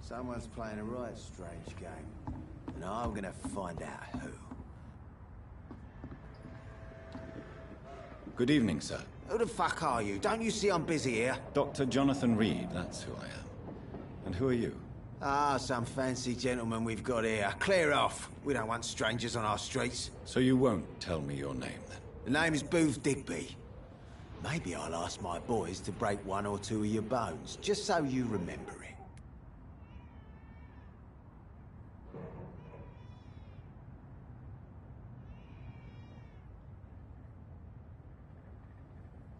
Someone's playing a right strange game, and I'm gonna find out who. Good evening, sir. Who the fuck are you? Don't you see I'm busy here? Dr. Jonathan Reed, that's who I am. And who are you? Ah, some fancy gentleman we've got here. Clear off. We don't want strangers on our streets. So you won't tell me your name, then? The name is Booth Digby. Maybe I'll ask my boys to break one or two of your bones, just so you remember it.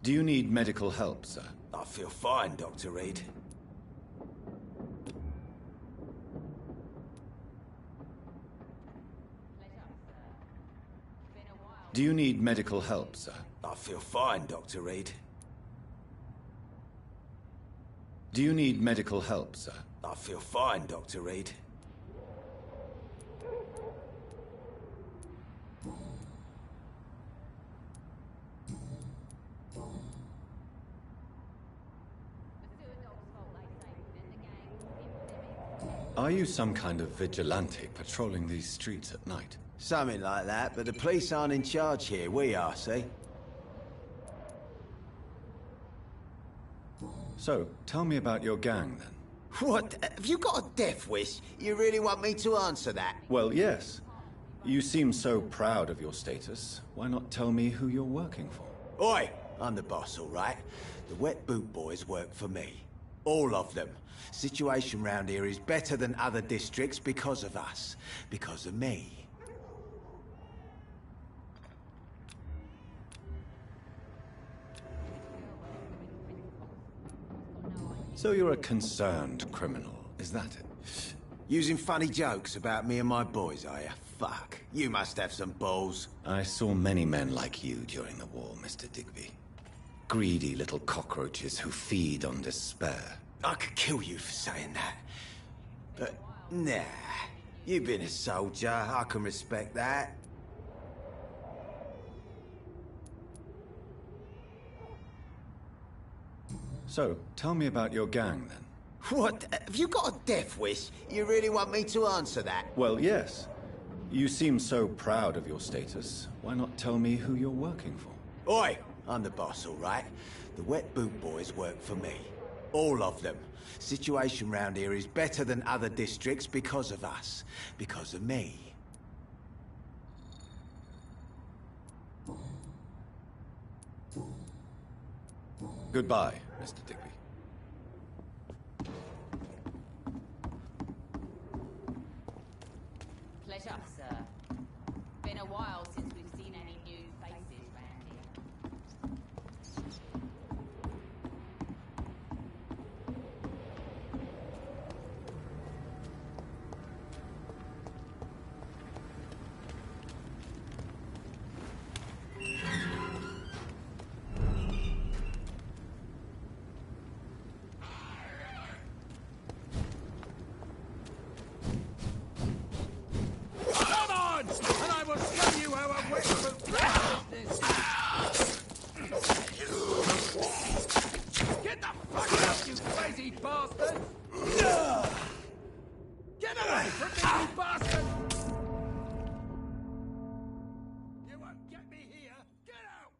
Do you need medical help, sir? I feel fine, Dr. Reed. Do you need medical help, sir? I feel fine, Dr. Reed. Do you need medical help, sir? I feel fine, Dr. Reed. Are you some kind of vigilante patrolling these streets at night? Something like that, but the police aren't in charge here. We are, see? So, tell me about your gang, then. What? Have you got a death wish? You really want me to answer that? Well, yes. You seem so proud of your status. Why not tell me who you're working for? Oi! I'm the boss, all right? The Wet Boot Boys work for me. All of them. Situation round here is better than other districts because of us. Because of me. So you're a concerned criminal, is that it? Using funny jokes about me and my boys, are you? Fuck. You must have some balls. I saw many men like you during the war, Mr. Digby. Greedy little cockroaches who feed on despair. I could kill you for saying that. But, nah. You've been a soldier. I can respect that. So, tell me about your gang, then. What? Have you got a death wish? You really want me to answer that? Well, yes. You seem so proud of your status. Why not tell me who you're working for? Oi! I'm the boss, all right? The Wet Boot Boys work for me. All of them. Situation round here is better than other districts because of us. Because of me. Goodbye, Mr. Digby. Pleasure, sir. Been a while since we've seen any new faces round here. And I will show you how a witch this. Get the fuck out, you crazy bastard! Get away from me, you bastard! You won't get me here! Get out!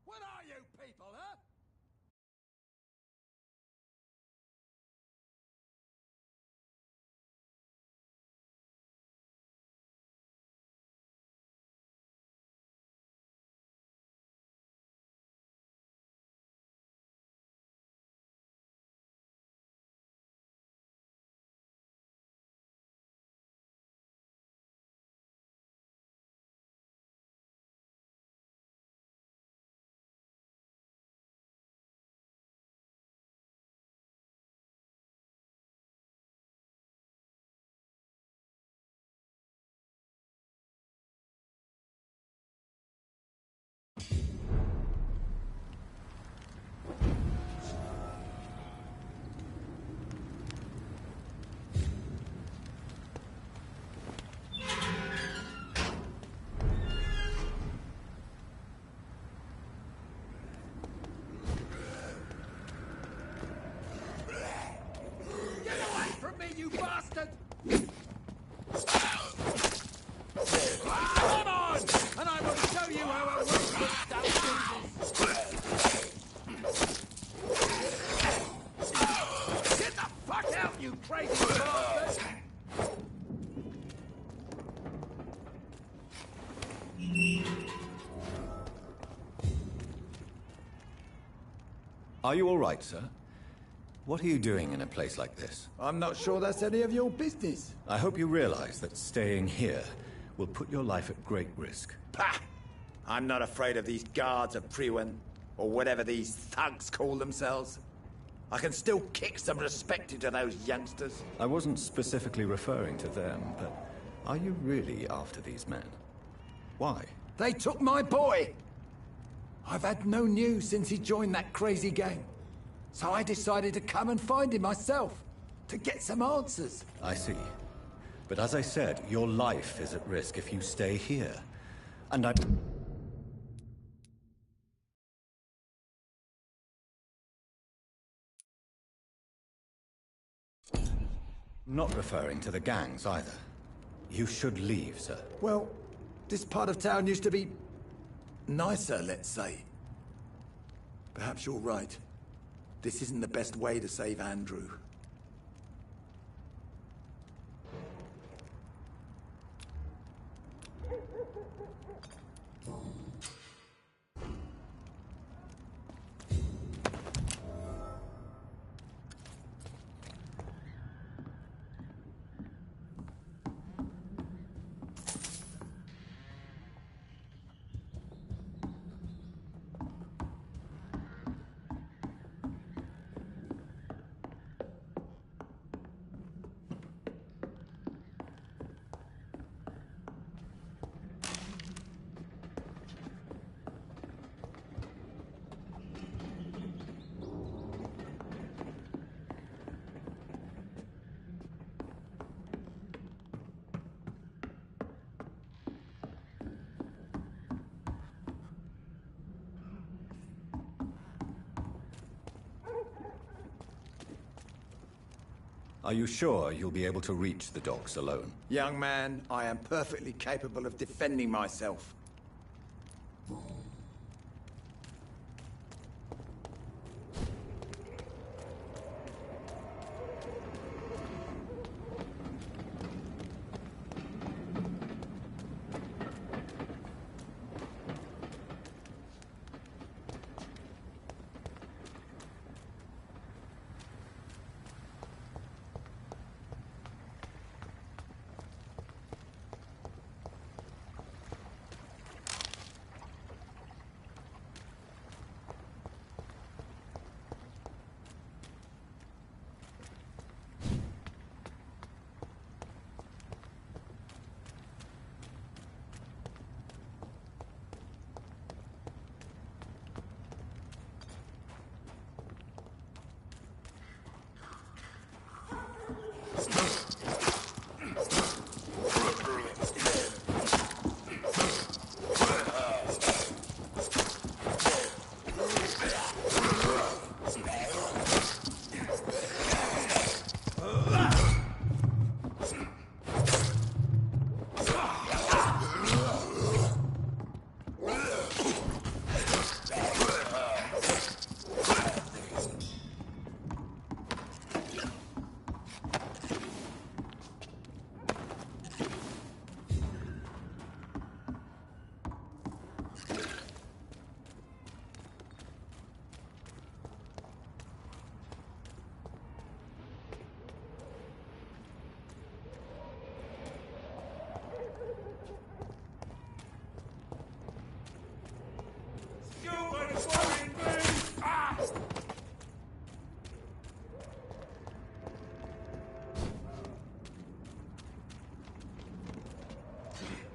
What are you people, huh? Are you all right, sir? What are you doing in a place like this? I'm not sure that's any of your business. I hope you realize that staying here will put your life at great risk. Pah! I'm not afraid of these guards of Priwen, or whatever these thugs call themselves. I can still kick some respect into those youngsters. I wasn't specifically referring to them, but are you really after these men? Why? They took my boy! I've had no news since he joined that crazy gang. So I decided to come and find him myself, to get some answers. I see. But as I said, your life is at risk if you stay here. And I'm not referring to the gangs either. You should leave, sir. Well, this part of town used to be nicer, let's say. Perhaps you're right. This isn't the best way to save Andrew. Are you sure you'll be able to reach the docks alone? Young man, I am perfectly capable of defending myself.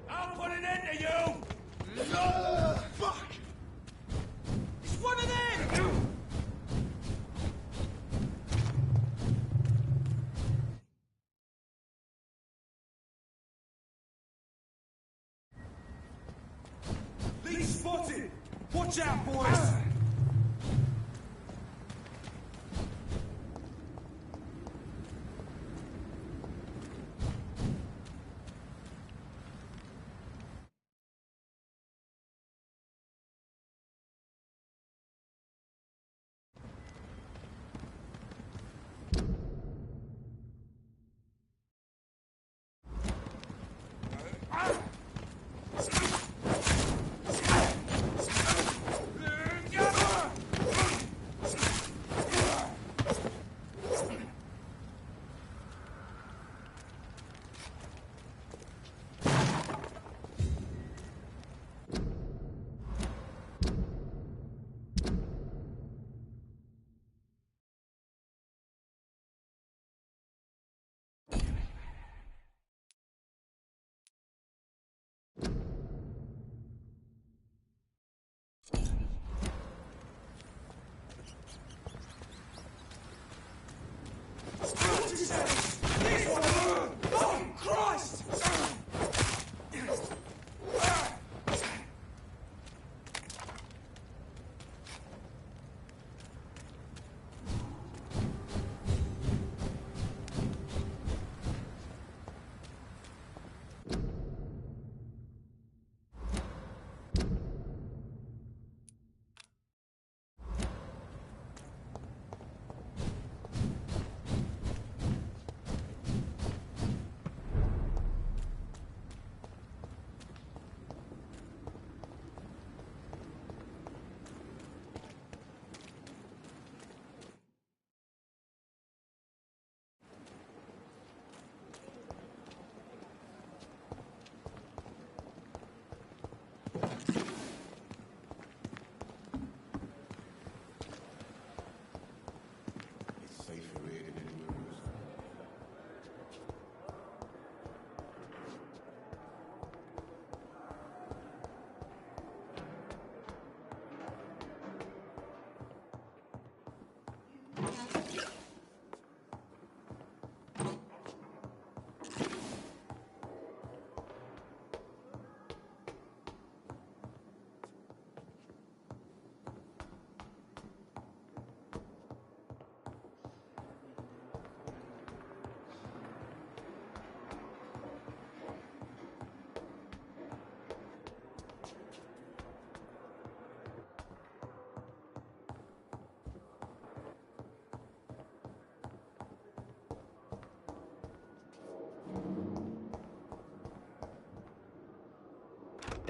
I'll put an end to you! Fuck! It's one of them! Lee spotted! Watch out, boys!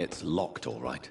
It's locked, all right.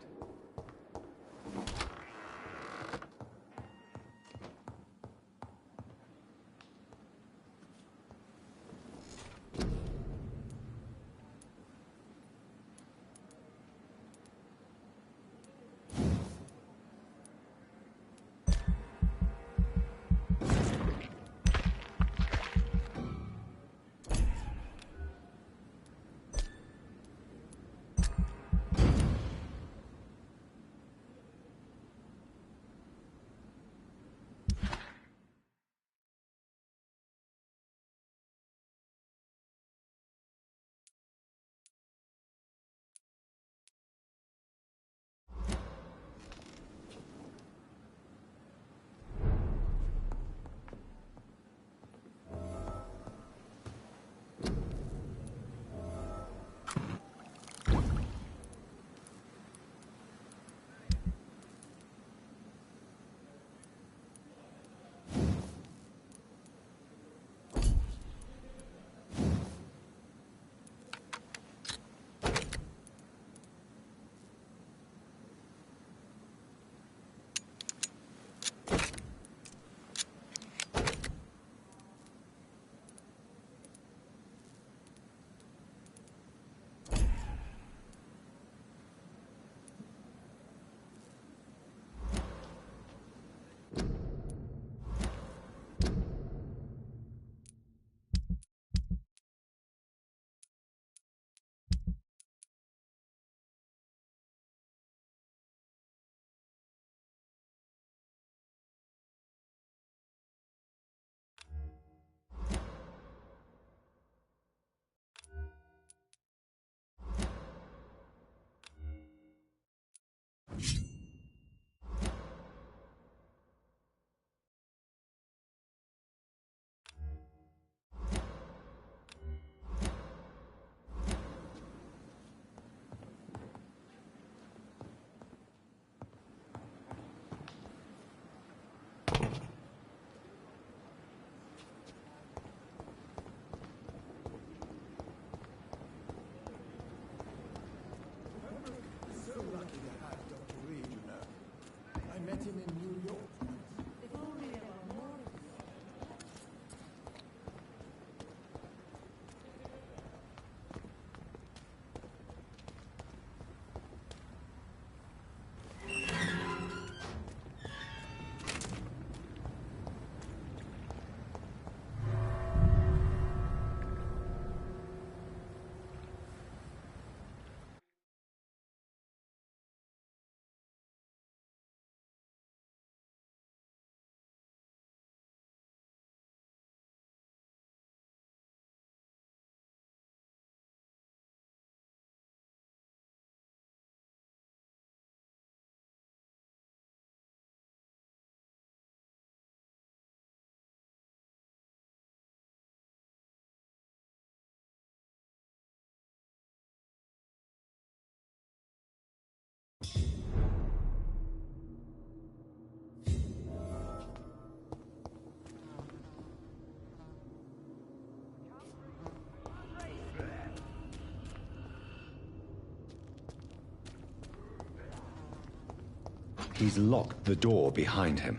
He's locked the door behind him.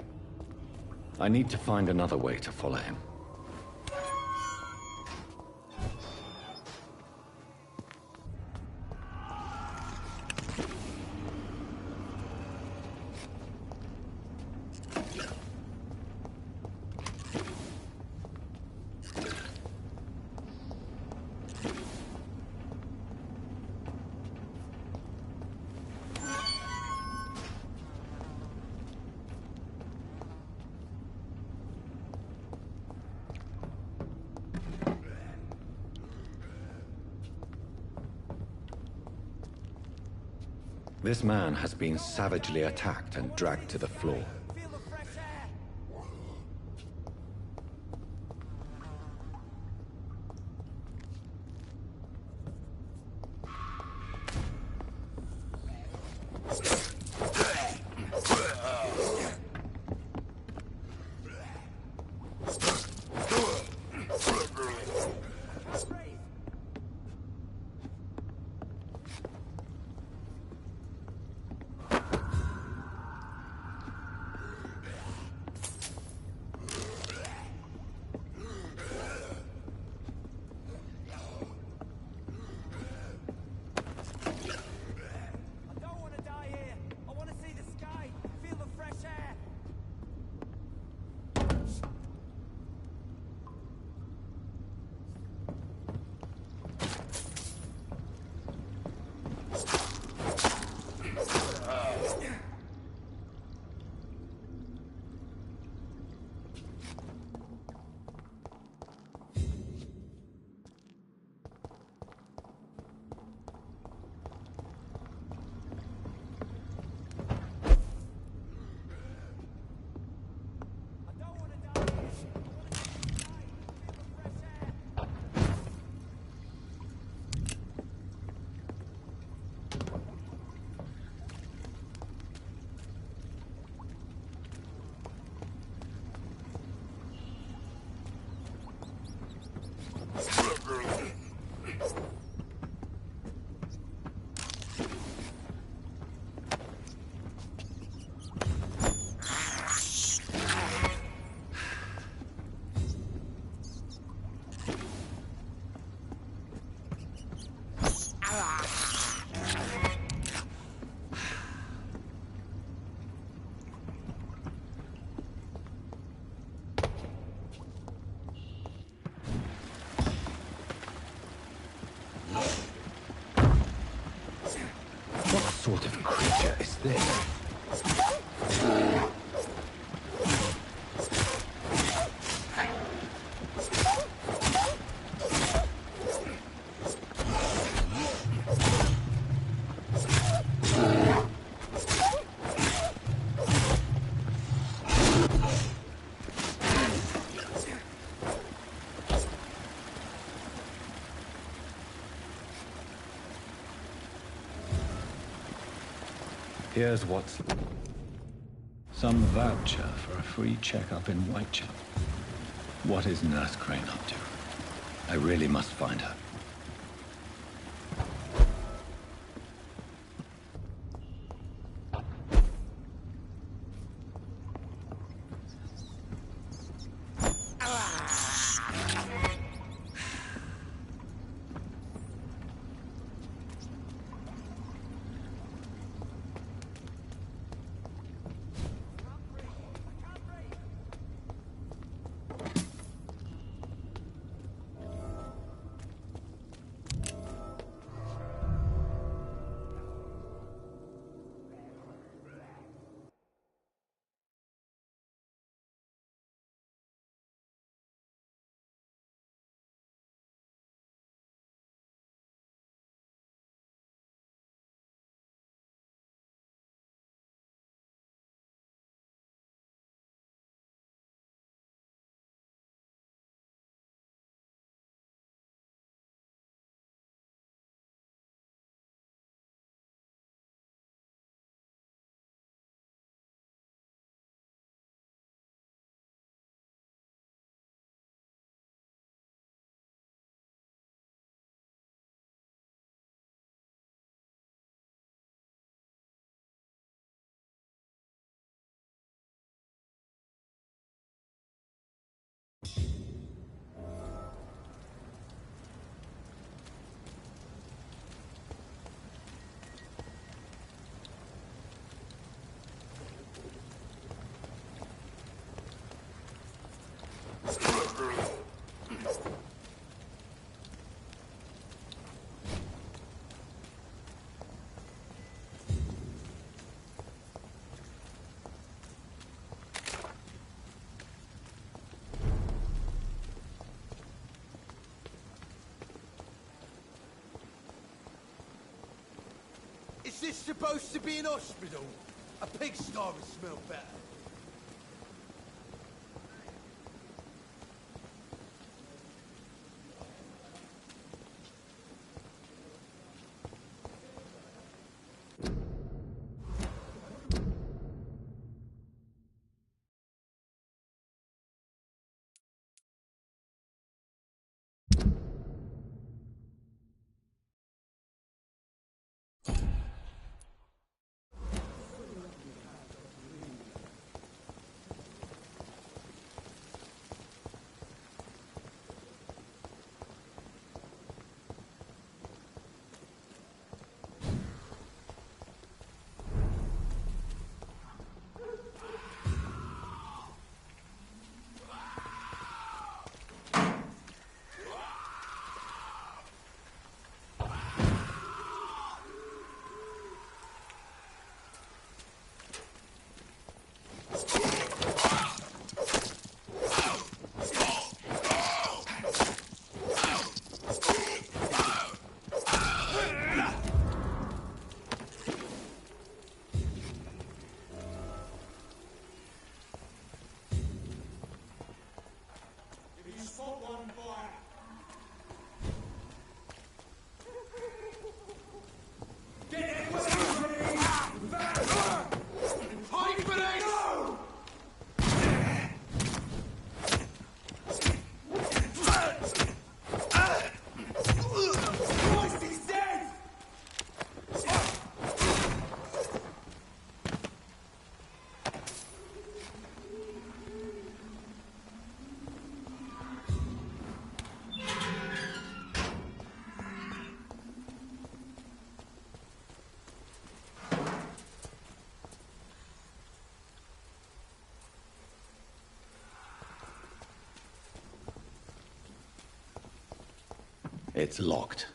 I need to find another way to follow him. This man has been savagely attacked and dragged to the floor. Here's what's... some voucher for a free checkup in Whitechapel. What is Nurse Crane up to? I really must find her. Is this supposed to be an hospital? A pigsty would smell better. It's locked.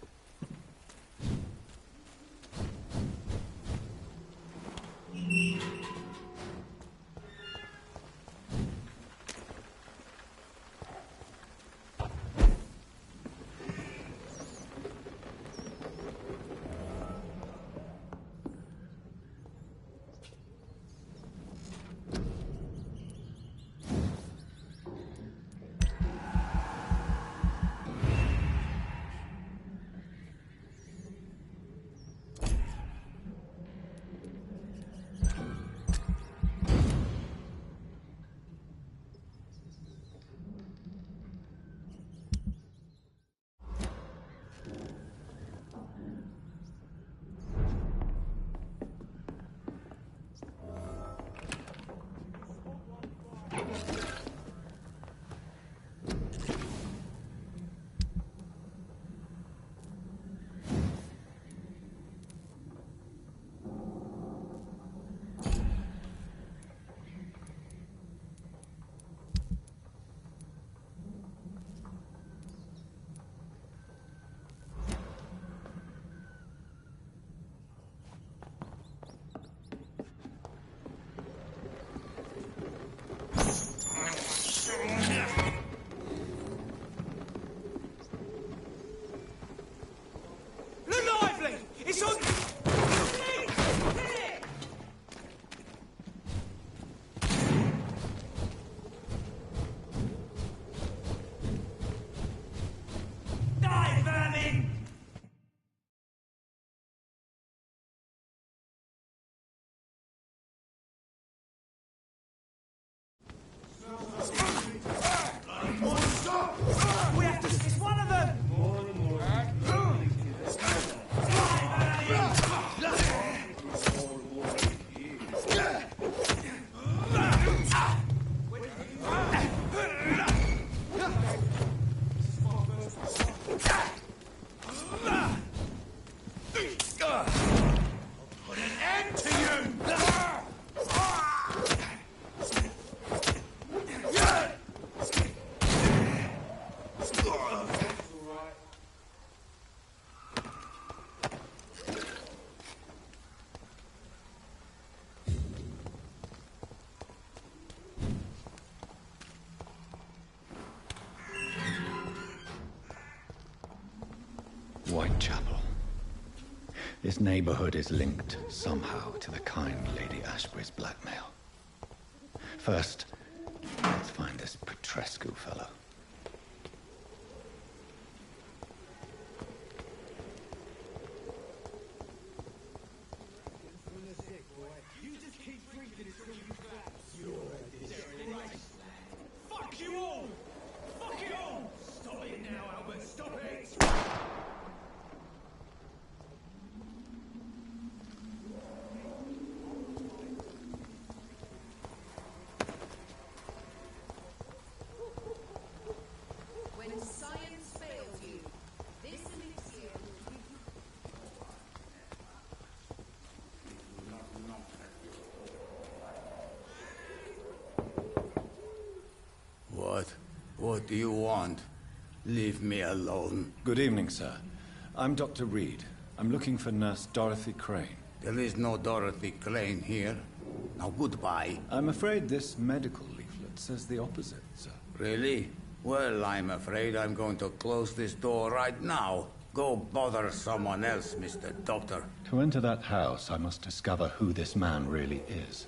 It's one of them! Put an end to you! Whitechapel. This neighborhood is linked somehow to the kind Lady Ashbury's blackmail. First, let's find this Petrescu fellow. Fuck you all! Fuck you all! Stop it now, Albert! Stop it! When science fails you, this elixir will give you... What do you want? Leave me alone. Good evening, sir. I'm Dr. Reed. I'm looking for Nurse Dorothy Crane. There is no Dorothy Crane here. Now goodbye. I'm afraid this medical leaflet says the opposite, sir. Really? Well, I'm afraid I'm going to close this door right now. Go bother someone else, Mr. Doctor. To enter that house, I must discover who this man really is.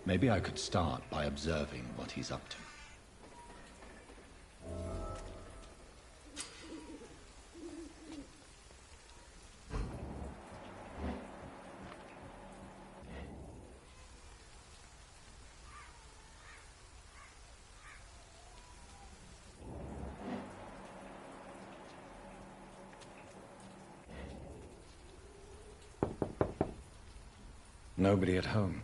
Maybe I could start by observing what he's up to. Nobody at home.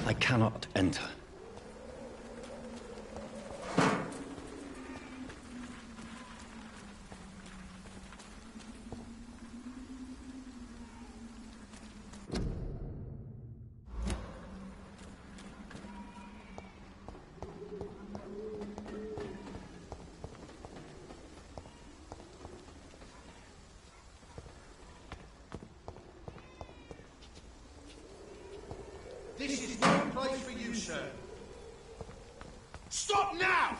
I cannot enter. sir. Stop now!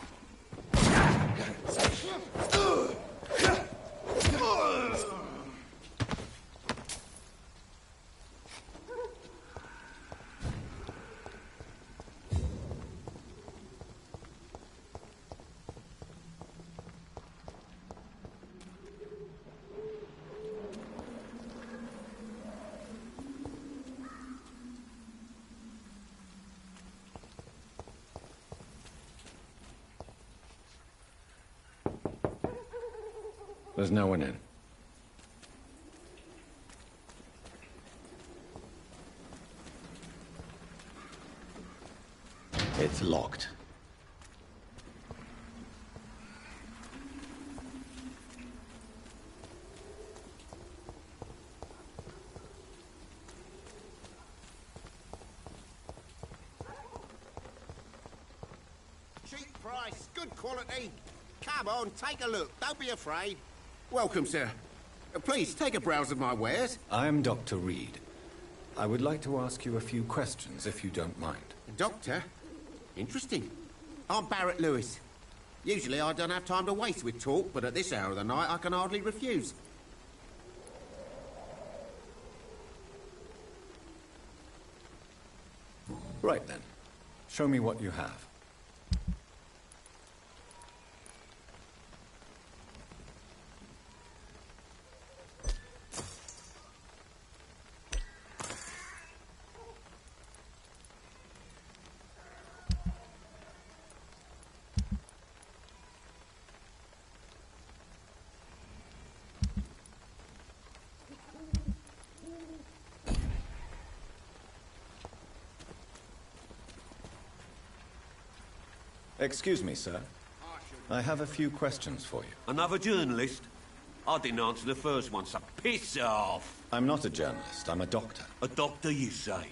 There's no one in. It's locked. Cheap price, good quality. Come on, take a look. Don't be afraid. Welcome, sir. Please, take a browse of my wares. I'm Dr. Reed. I would like to ask you a few questions, if you don't mind. Doctor? Interesting. I'm Barrett Lewis. Usually I don't have time to waste with talk, but at this hour of the night I can hardly refuse. Right then. Show me what you have. Excuse me, sir. I have a few questions for you. Another journalist? I didn't answer the first one, so piss off! I'm not a journalist, I'm a doctor. A doctor, you say?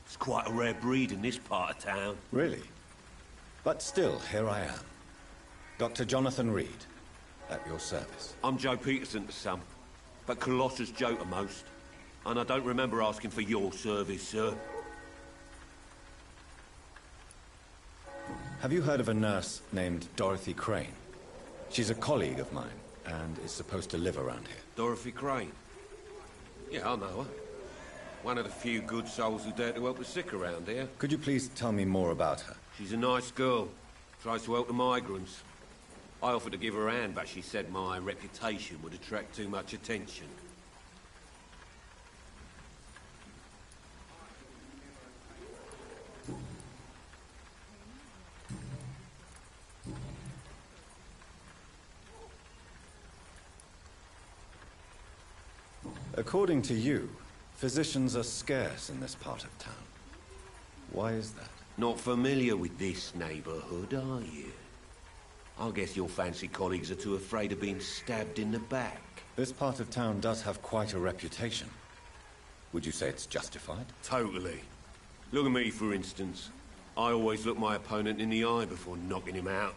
It's quite a rare breed in this part of town. Really? But still, here I am. Dr. Jonathan Reed, at your service. I'm Joe Peterson to some, but Colossus Joe to most. And I don't remember asking for your service, sir. Have you heard of a nurse named Dorothy Crane? She's a colleague of mine, and is supposed to live around here. Dorothy Crane? Yeah, I know her. One of the few good souls who dare to help the sick around here. Could you please tell me more about her? She's a nice girl. Tries to help the migrants. I offered to give her a hand, but she said my reputation would attract too much attention. According to you, physicians are scarce in this part of town. Why is that? Not familiar with this neighborhood, are you? I guess your fancy colleagues are too afraid of being stabbed in the back. This part of town does have quite a reputation. Would you say it's justified? Totally. Look at me, for instance. I always look my opponent in the eye before knocking him out.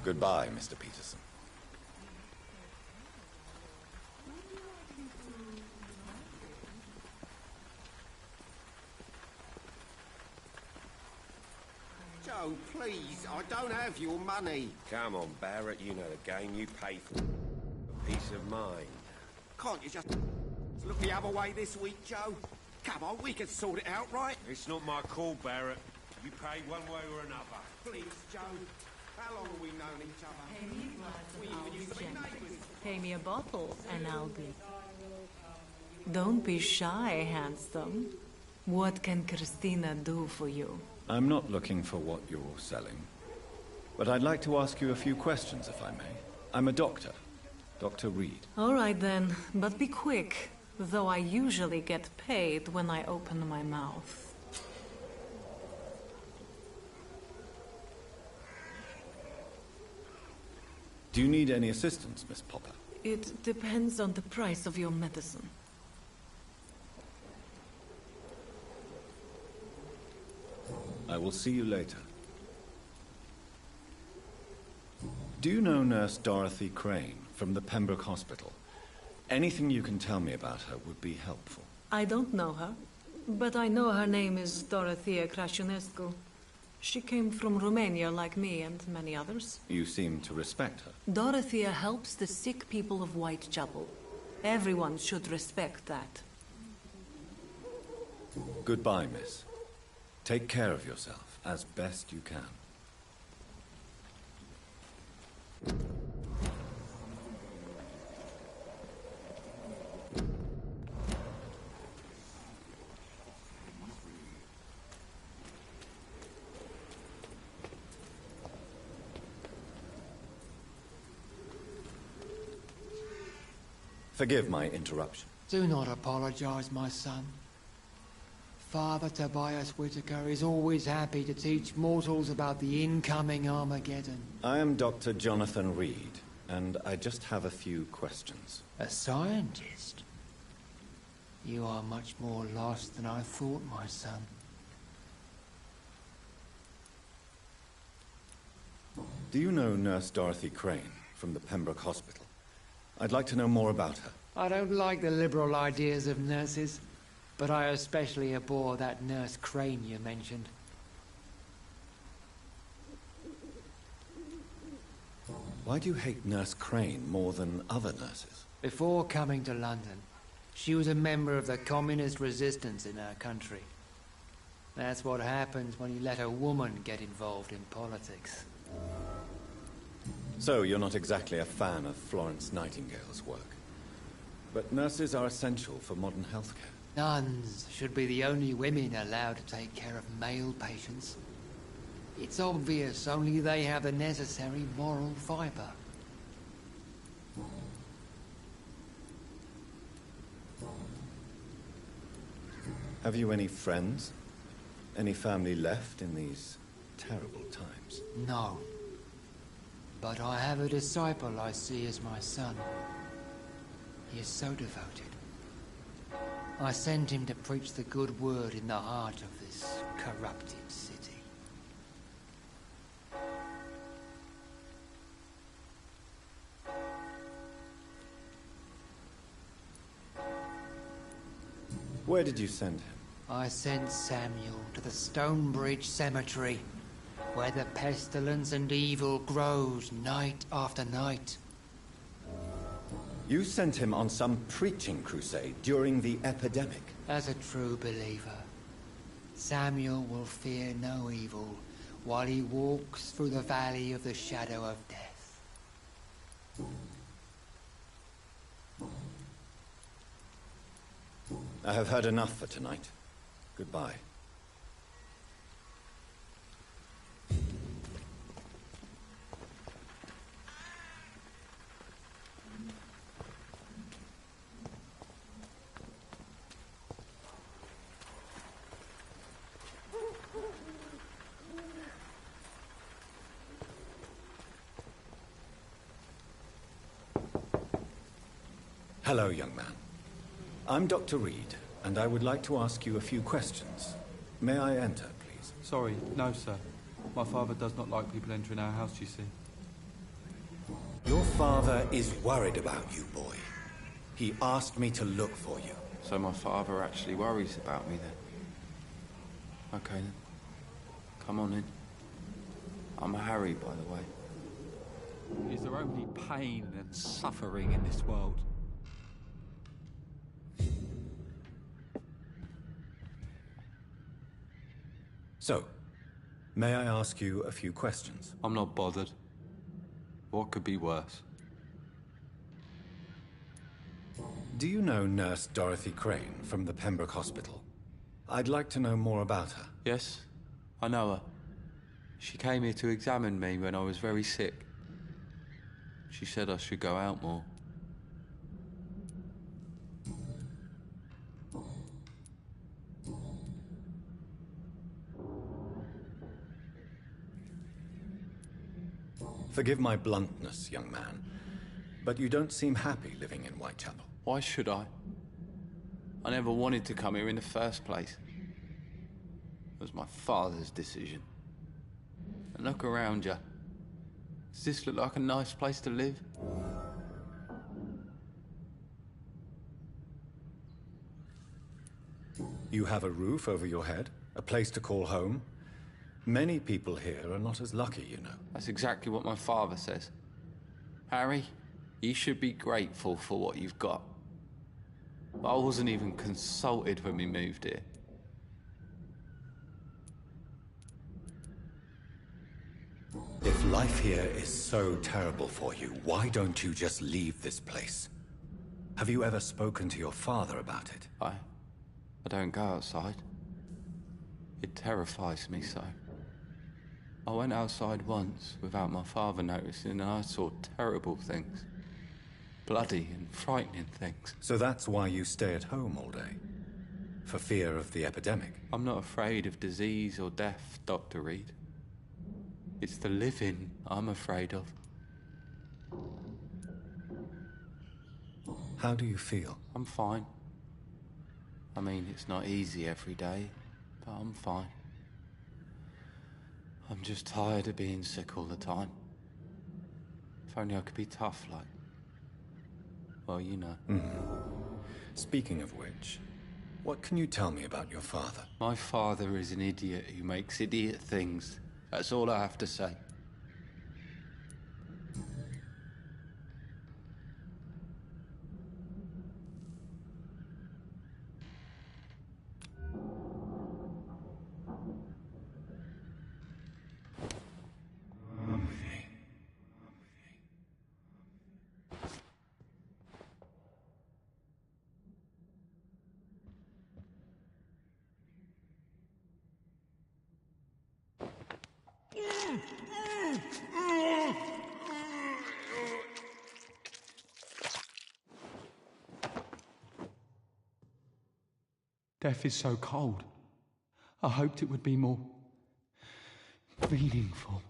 Goodbye, Mr. Peterson. Joe, please, I don't have your money. Come on, Barrett, you know the game. You pay for peace of mind. Can't you just look the other way this week, Joe? Come on, we can sort it out, right? It's not my call, Barrett. You pay one way or another. Please, Joe. How long have we known each other? Pay me a glass We and I'll even be used to be gentle. neighbours. Pay me a bottle and I'll be... Don't be shy, handsome. What can Christina do for you? I'm not looking for what you're selling, but I'd like to ask you a few questions, if I may. I'm a doctor, Dr. Reed. All right then, but be quick, though I usually get paid when I open my mouth. Do you need any assistance, Miss Popper? It depends on the price of your medicine. I will see you later. Do you know Nurse Dorothy Crane from the Pembroke Hospital? Anything you can tell me about her would be helpful. I don't know her, but I know her name is Dorothea Crasionescu. She came from Romania like me and many others. You seem to respect her. Dorothea helps the sick people of Whitechapel. Everyone should respect that. Goodbye, miss. Take care of yourself as best you can. Forgive my interruption. Do not apologize, my son. Father Tobias Whitaker is always happy to teach mortals about the incoming Armageddon. I am Dr. Jonathan Reed, and I just have a few questions. A scientist? You are much more lost than I thought, my son. Do you know Nurse Dorothy Crane from the Pembroke Hospital? I'd like to know more about her. I don't like the liberal ideas of nurses, but I especially abhor that Nurse Crane you mentioned. Why do you hate Nurse Crane more than other nurses? Before coming to London, she was a member of the communist resistance in our country. That's what happens when you let a woman get involved in politics. So, you're not exactly a fan of Florence Nightingale's work. But nurses are essential for modern healthcare. Nuns should be the only women allowed to take care of male patients. It's obvious only they have the necessary moral fiber. Have you any friends? Any family left in these terrible times? No. But I have a disciple I see as my son. He is so devoted. I sent him to preach the good word in the heart of this corrupted city. Where did you send him? I sent Samuel to the Stonebridge Cemetery, where the pestilence and evil grows night after night. You sent him on some preaching crusade during the epidemic. As a true believer, Samuel will fear no evil while he walks through the valley of the shadow of death. I have heard enough for tonight. Goodbye. Hello, young man. I'm Dr. Reed, and I would like to ask you a few questions. May I enter, please? Sorry, no, sir. My father does not like people entering our house, you see. Your father is worried about you, boy. He asked me to look for you. So my father actually worries about me, then? Okay, then. Come on in. I'm Harry, by the way. Is there only pain and suffering in this world? So, may I ask you a few questions? I'm not bothered. What could be worse? Do you know Nurse Dorothy Crane from the Pembroke Hospital? I'd like to know more about her. Yes, I know her. She came here to examine me when I was very sick. She said I should go out more. Forgive my bluntness, young man, but you don't seem happy living in Whitechapel. Why should I? I never wanted to come here in the first place. It was my father's decision. And look around you. Does this look like a nice place to live? You have a roof over your head, a place to call home. Many people here are not as lucky, you know. That's exactly what my father says. Harry, you should be grateful for what you've got. But I wasn't even consulted when we moved here. If life here is so terrible for you, why don't you just leave this place? Have you ever spoken to your father about it? I don't go outside. It terrifies me so. I went outside once without my father noticing and I saw terrible things. Bloody and frightening things. So that's why you stay at home all day? For fear of the epidemic? I'm not afraid of disease or death, Dr. Reed. It's the living I'm afraid of. How do you feel? I'm fine. I mean, it's not easy every day, but I'm fine. I'm just tired of being sick all the time. If only I could be tough like... Well, you know. Speaking of which, what can you tell me about your father? My father is an idiot who makes idiot things. That's all I have to say. Death is so cold. I hoped it would be more meaningful.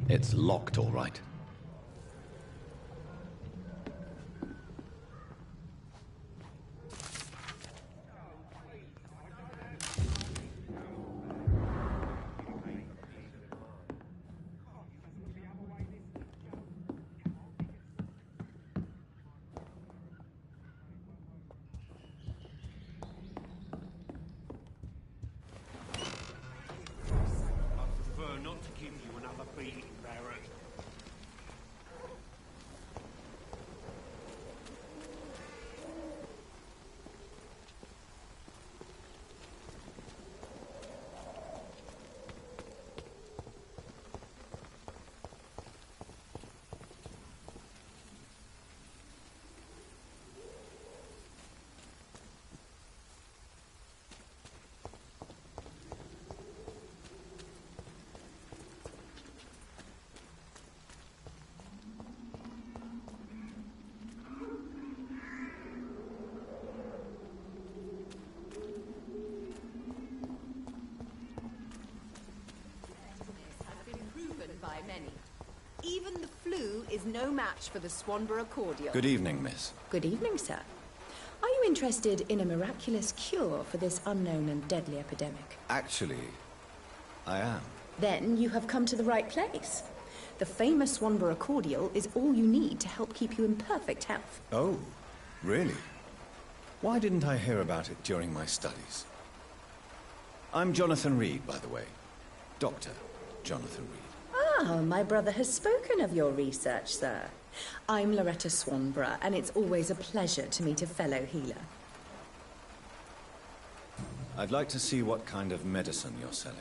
It's locked, all right. I prefer not to give you another beating, Barrett. By many. Even the flu is no match for the Swanborough cordial. Good evening, miss. Good evening, sir. Are you interested in a miraculous cure for this unknown and deadly epidemic? Actually, I am. Then you have come to the right place. The famous Swanborough cordial is all you need to help keep you in perfect health. Oh, really? Why didn't I hear about it during my studies? I'm Jonathan Reed, by the way. Dr. Jonathan Reed. Ah, my brother has spoken of your research, sir. I'm Loretta Swanborough, and it's always a pleasure to meet a fellow healer. I'd like to see what kind of medicine you're selling.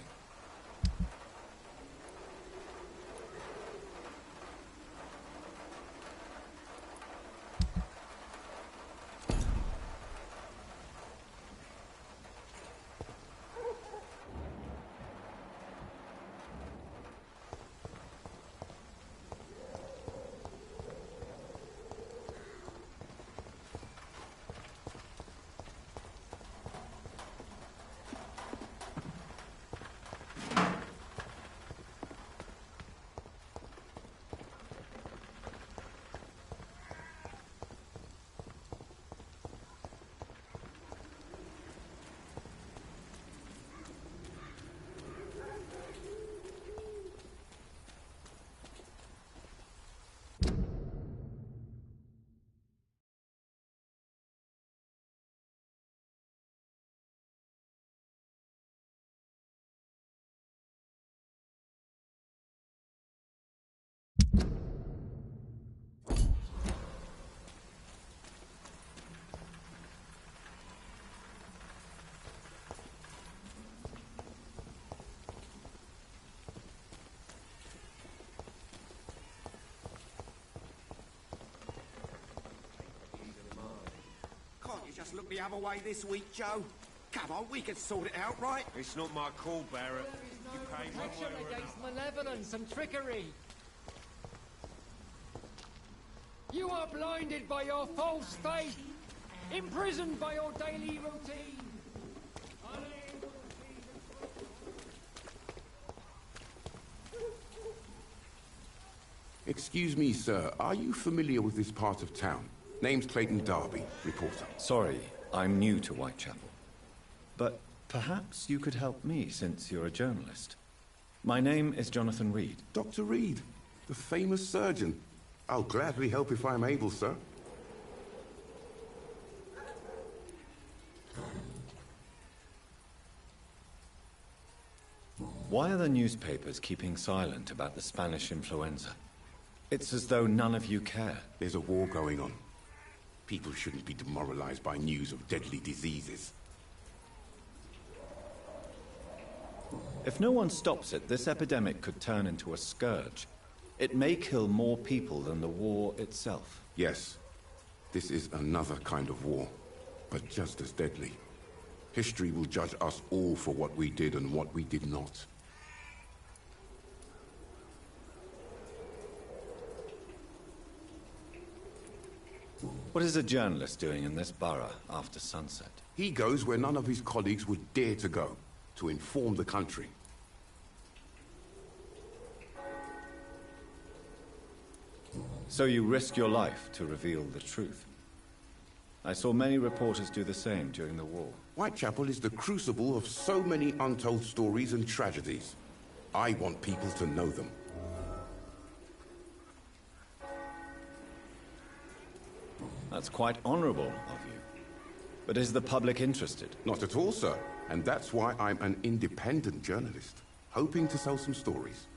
just look the other way this week, Joe? Come on, we can sort it out, right? It's not my call, Barrett. You pay one Protection way or against another. malevolence and trickery. You are blinded by your false faith, imprisoned by your daily routine. Excuse me, sir. Are you familiar with this part of town? Name's Clayton Darby, reporter. Sorry, I'm new to Whitechapel. But perhaps you could help me since you're a journalist. My name is Jonathan Reed. Dr. Reed, the famous surgeon. I'll gladly help if I'm able, sir. Why are the newspapers keeping silent about the Spanish influenza? It's as though none of you care. There's a war going on. People shouldn't be demoralized by news of deadly diseases. If no one stops it, this epidemic could turn into a scourge. It may kill more people than the war itself. Yes, this is another kind of war, but just as deadly. History will judge us all for what we did and what we did not. What is a journalist doing in this borough after sunset? He goes where none of his colleagues would dare to go, to inform the country. So you risk your life to reveal the truth. I saw many reporters do the same during the war. Whitechapel is the crucible of so many untold stories and tragedies. I want people to know them. That's quite honorable of you. But is the public interested? Not at all, sir. And that's why I'm an independent journalist, hoping to sell some stories.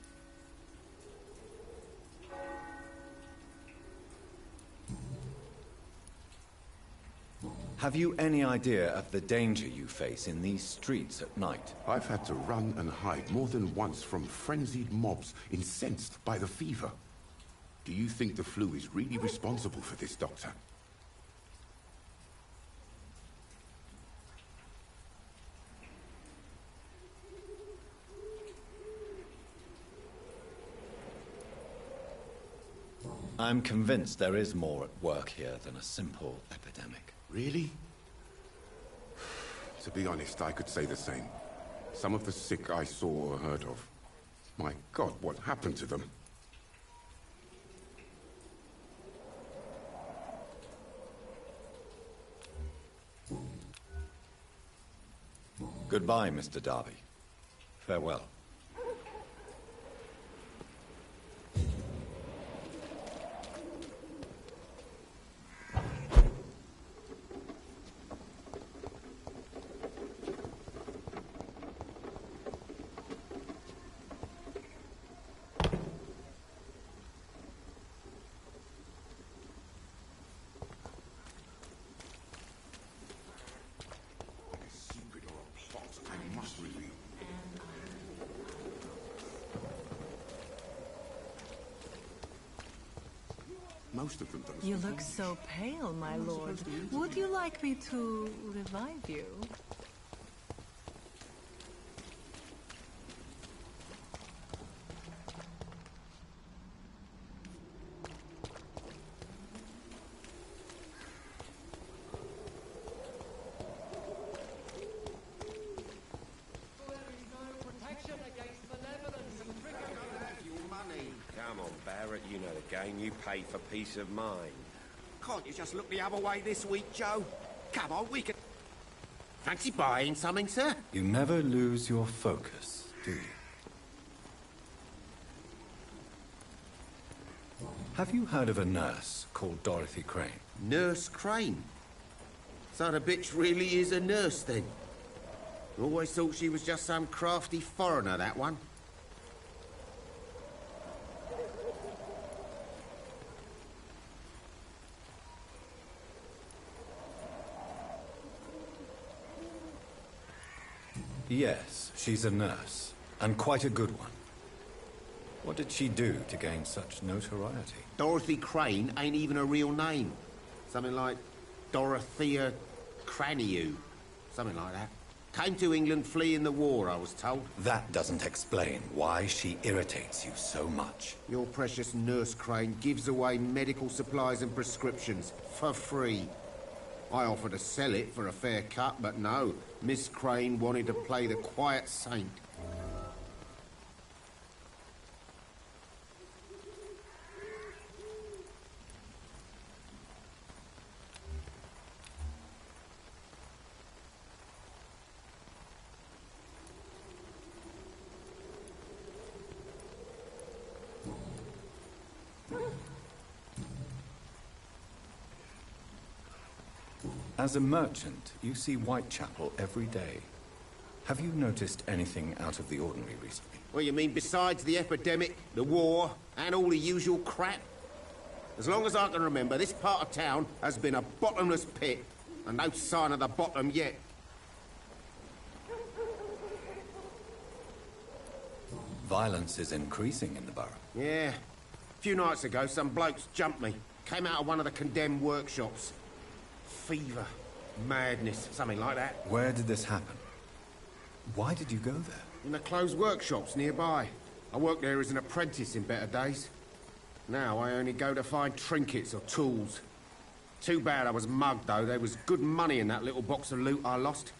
Have you any idea of the danger you face in these streets at night? I've had to run and hide more than once from frenzied mobs incensed by the fever. Do you think the flu is really responsible for this, Doctor? I'm convinced there is more at work here than a simple epidemic. Really? To be honest, I could say the same. Some of the sick I saw or heard of. My God, what happened to them? Goodbye, Mr. Darby. Farewell. Most of them don't. You look so pale, my lord. Would you like me to revive you? Come on, Barrett, you know the game. You pay for peace of mind. Can't you just look the other way this week, Joe? Come on, we can... Fancy buying something, sir? You never lose your focus, do you? Have you heard of a nurse called Dorothy Crane? Nurse Crane? So the bitch really is a nurse, then? Always thought she was just some crafty foreigner, that one. Yes, she's a nurse, and quite a good one. What did she do to gain such notoriety? Dorothy Crane ain't even a real name. Something like Dorothea Cranny, something like that. Came to England fleeing the war, I was told. That doesn't explain why she irritates you so much. Your precious nurse Crane gives away medical supplies and prescriptions for free. I offered to sell it for a fair cut, but no. Miss Crane wanted to play the quiet saint. As a merchant, you see Whitechapel every day. Have you noticed anything out of the ordinary recently? Well, you mean besides the epidemic, the war, and all the usual crap? As long as I can remember, this part of town has been a bottomless pit, and no sign of the bottom yet. Violence is increasing in the borough. Yeah. A few nights ago, some blokes jumped me. Came out of one of the condemned workshops. Fever, madness, something like that. Where did this happen? Why did you go there? In the closed workshops nearby. I worked there as an apprentice in better days. Now I only go to find trinkets or tools. Too bad I was mugged, though. There was good money in that little box of loot I lost.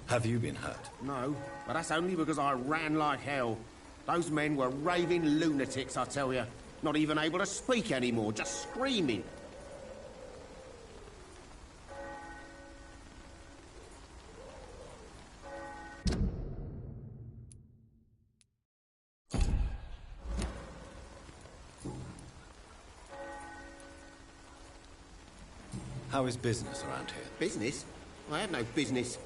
Have you been hurt? No, but that's only because I ran like hell. Those men were raving lunatics, I tell you. Not even able to speak anymore, just screaming. How is business around here? Business? I have no business.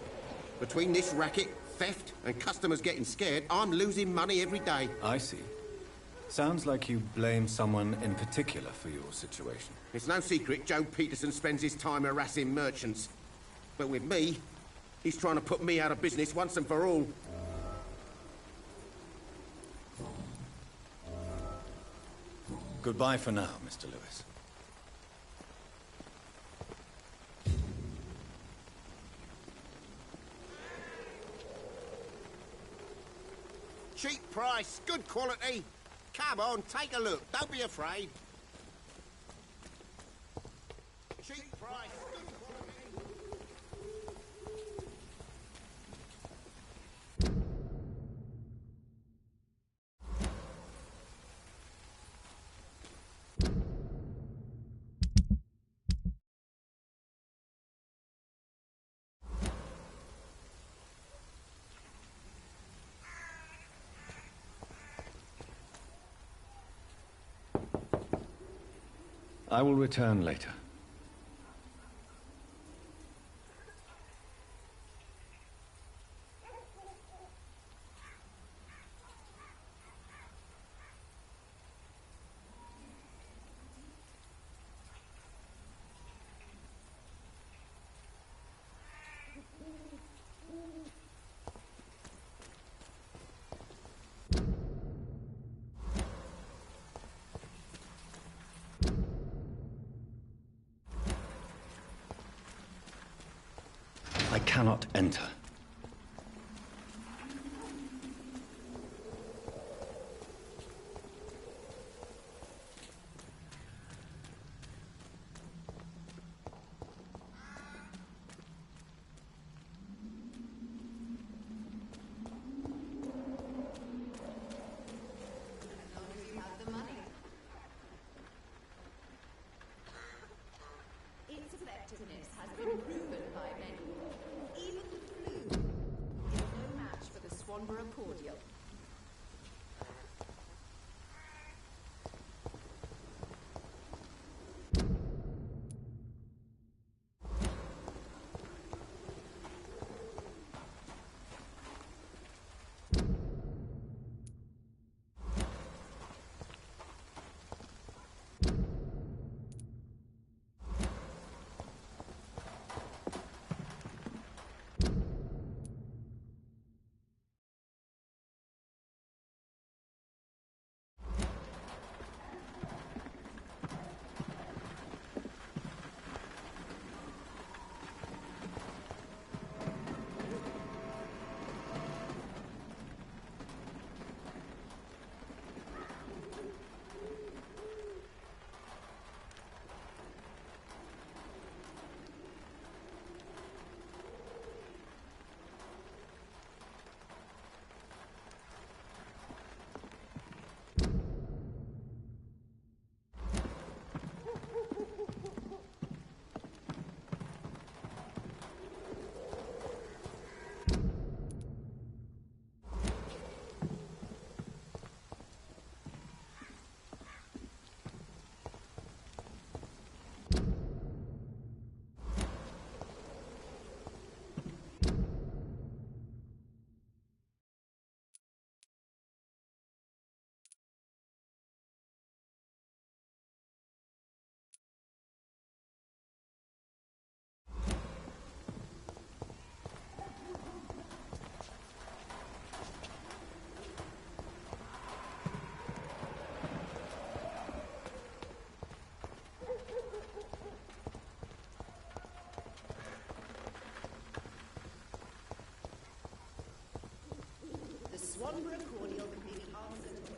Between this racket, theft, and customers getting scared, I'm losing money every day. I see. Sounds like you blame someone in particular for your situation. It's no secret Joe Peterson spends his time harassing merchants. But with me, he's trying to put me out of business once and for all. Goodbye for now, Mr. Lewis. Cheap price, good quality. Come on, take a look. Don't be afraid. Cheap price, good quality. I will return later. I cannot enter. Its effectiveness has been proven by many. Even the flu is no match for the Swanborough cordial. Swanborough cordial can be the answer to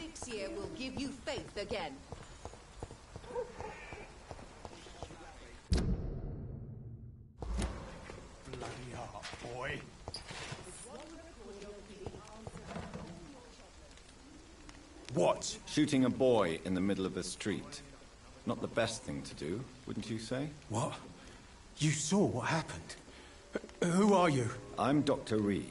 elixir will give you faith again. Bloody heart, boy. What? Shooting a boy in the middle of the street. Not the best thing to do, wouldn't you say? What? You saw what happened? Who are you? I'm Dr. Reed,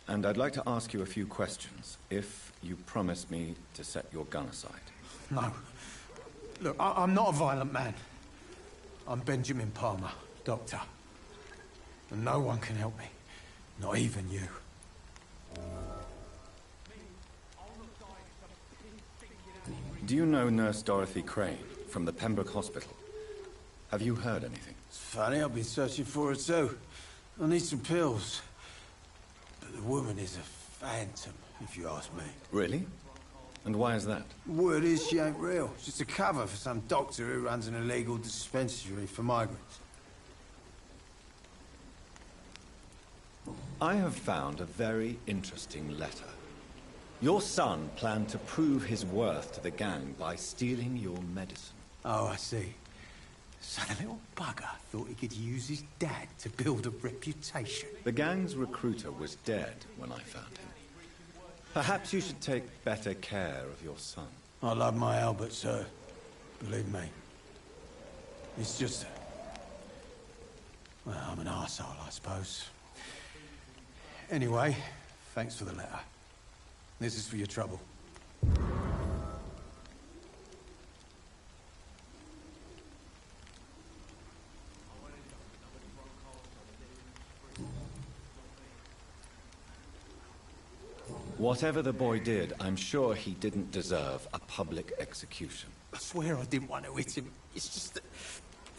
and I'd like to ask you a few questions, if you promise me to set your gun aside. No. Look, I'm not a violent man. I'm Benjamin Palmer, doctor. And no one can help me. Not even you. Do you know Nurse Dorothy Crane from the Pembroke Hospital? Have you heard anything? It's funny, I've been searching for her too. I need some pills. But the woman is a phantom, if you ask me. Really? And why is that? Word is she ain't real. She's a cover for some doctor who runs an illegal dispensary for migrants. I have found a very interesting letter. Your son planned to prove his worth to the gang by stealing your medicine. Oh, I see. So the little bugger thought he could use his dad to build a reputation. The gang's recruiter was dead when I found him. Perhaps you should take better care of your son. I love my Albert, sir. Believe me. It's just... well, I'm an arsehole, I suppose. Anyway, thanks for the letter. This is for your trouble. Whatever the boy did, I'm sure he didn't deserve a public execution. I swear I didn't want to hit him. It's just that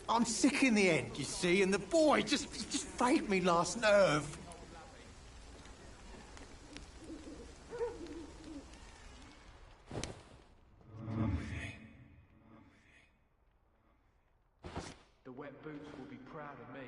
I'm sick in the end, you see, and the boy just faked me last nerve. The wet boots will be proud of me.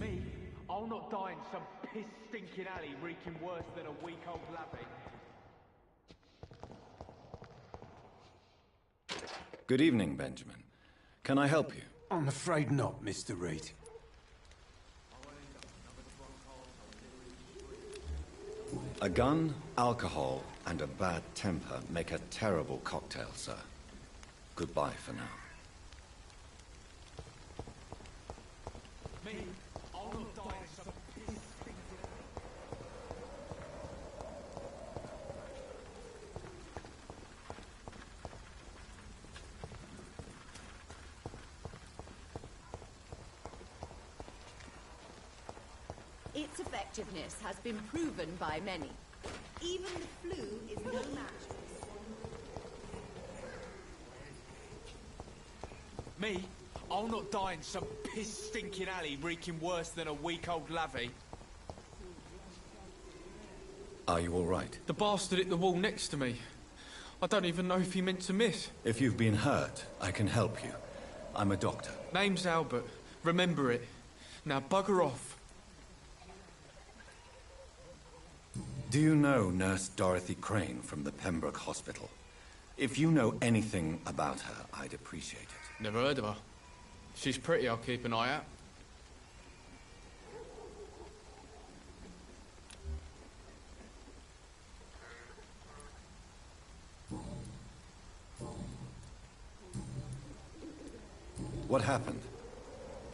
Me? I'll not die in some piss-stinking alley reeking worse than a week-old lavvy. Good evening, Benjamin. Can I help you? I'm afraid not, Mr. Reed. A gun, alcohol, and a bad temper make a terrible cocktail, sir. Goodbye for now. Me? I'll not die in some piss-stinking Its effectiveness has been proven by many. Even the flu is no match for the swan. Me? I'll not die in some piss-stinking alley reeking worse than a week-old lavvy. Are you all right? The bastard hit the wall next to me. I don't even know if he meant to miss. If you've been hurt, I can help you. I'm a doctor. Name's Albert. Remember it. Now bugger off. Do you know Nurse Dorothy Crane from the Pembroke Hospital? If you know anything about her, I'd appreciate it. Never heard of her. She's pretty, I'll keep an eye out. What happened?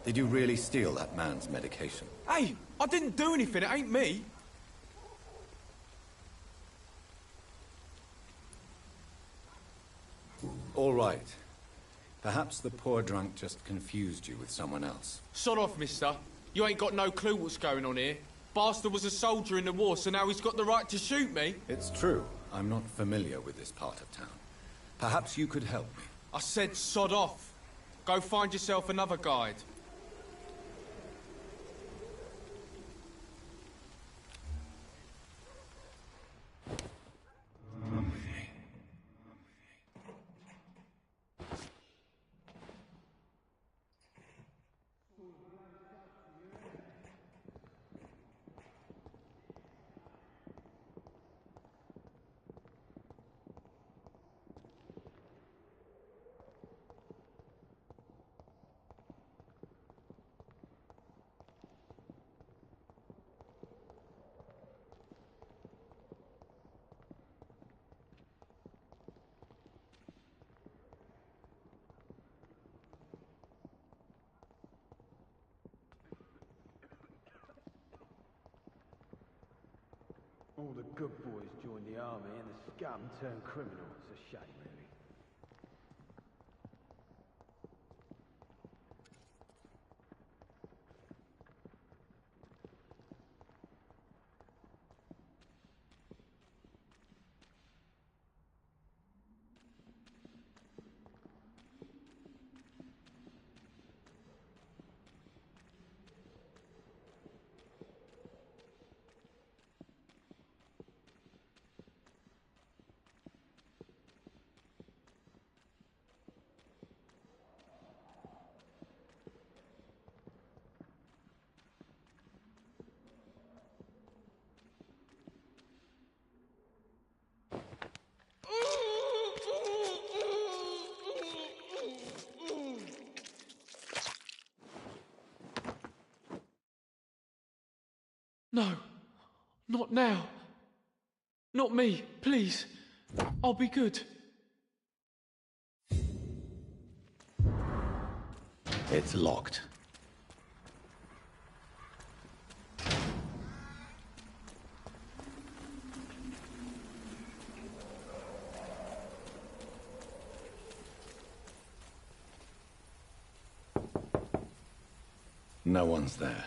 Did you really steal that man's medication? Hey, I didn't do anything, it ain't me. All right. Perhaps the poor drunk just confused you with someone else. Sod off, mister. You ain't got no clue what's going on here. Bastard was a soldier in the war, so now he's got the right to shoot me. It's true. I'm not familiar with this part of town. Perhaps you could help me. I said sod off. Go find yourself another guide. All the good boys joined the army and the scum turned criminal. It's a shame, really. No, not now. Not me, please. I'll be good. It's locked. No one's there.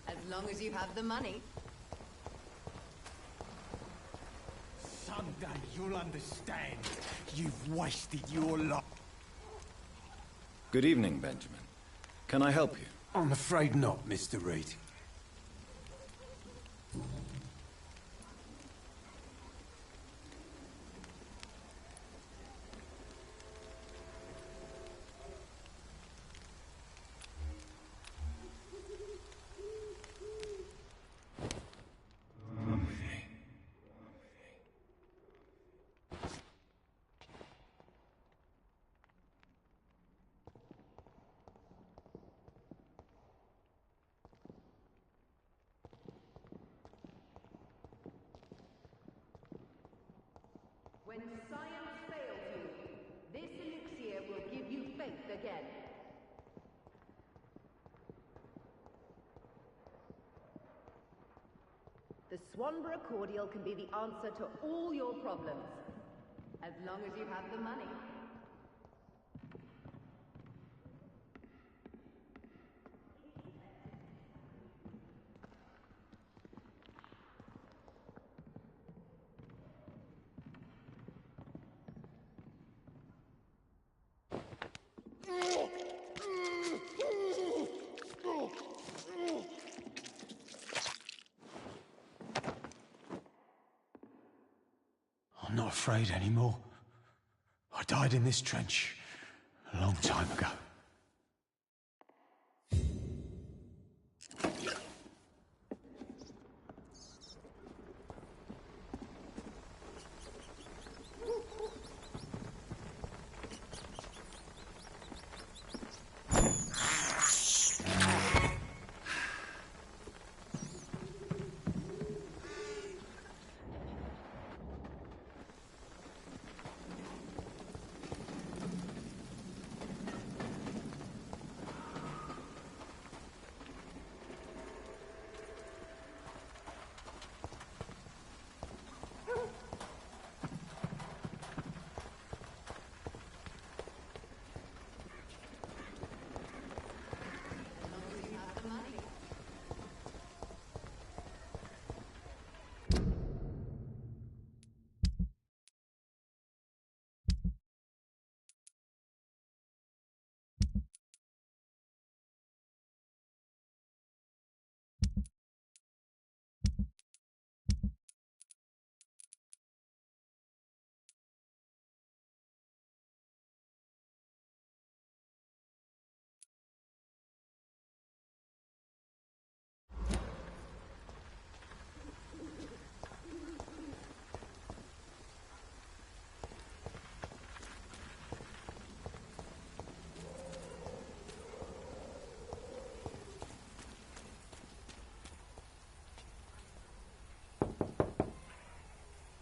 As long as you have the money. Someday you'll understand. You've wasted your life. Good evening, Benjamin. Can I help you? I'm afraid not, Mr. Reed. When science fails you, this elixir will give you faith again. The Swanborough cordial can be the answer to all your problems. As long as you have the money. I'm not afraid anymore. I died in this trench a long time ago.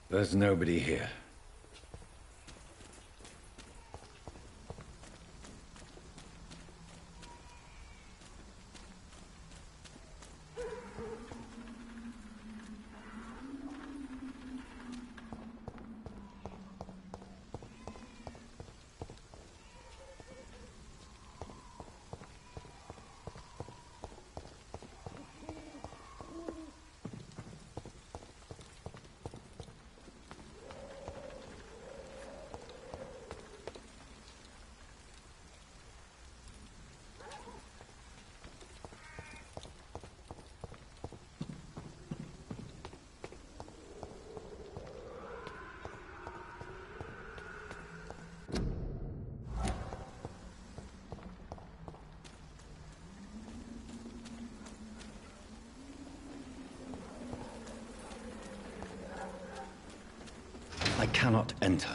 There's nobody here. I cannot enter.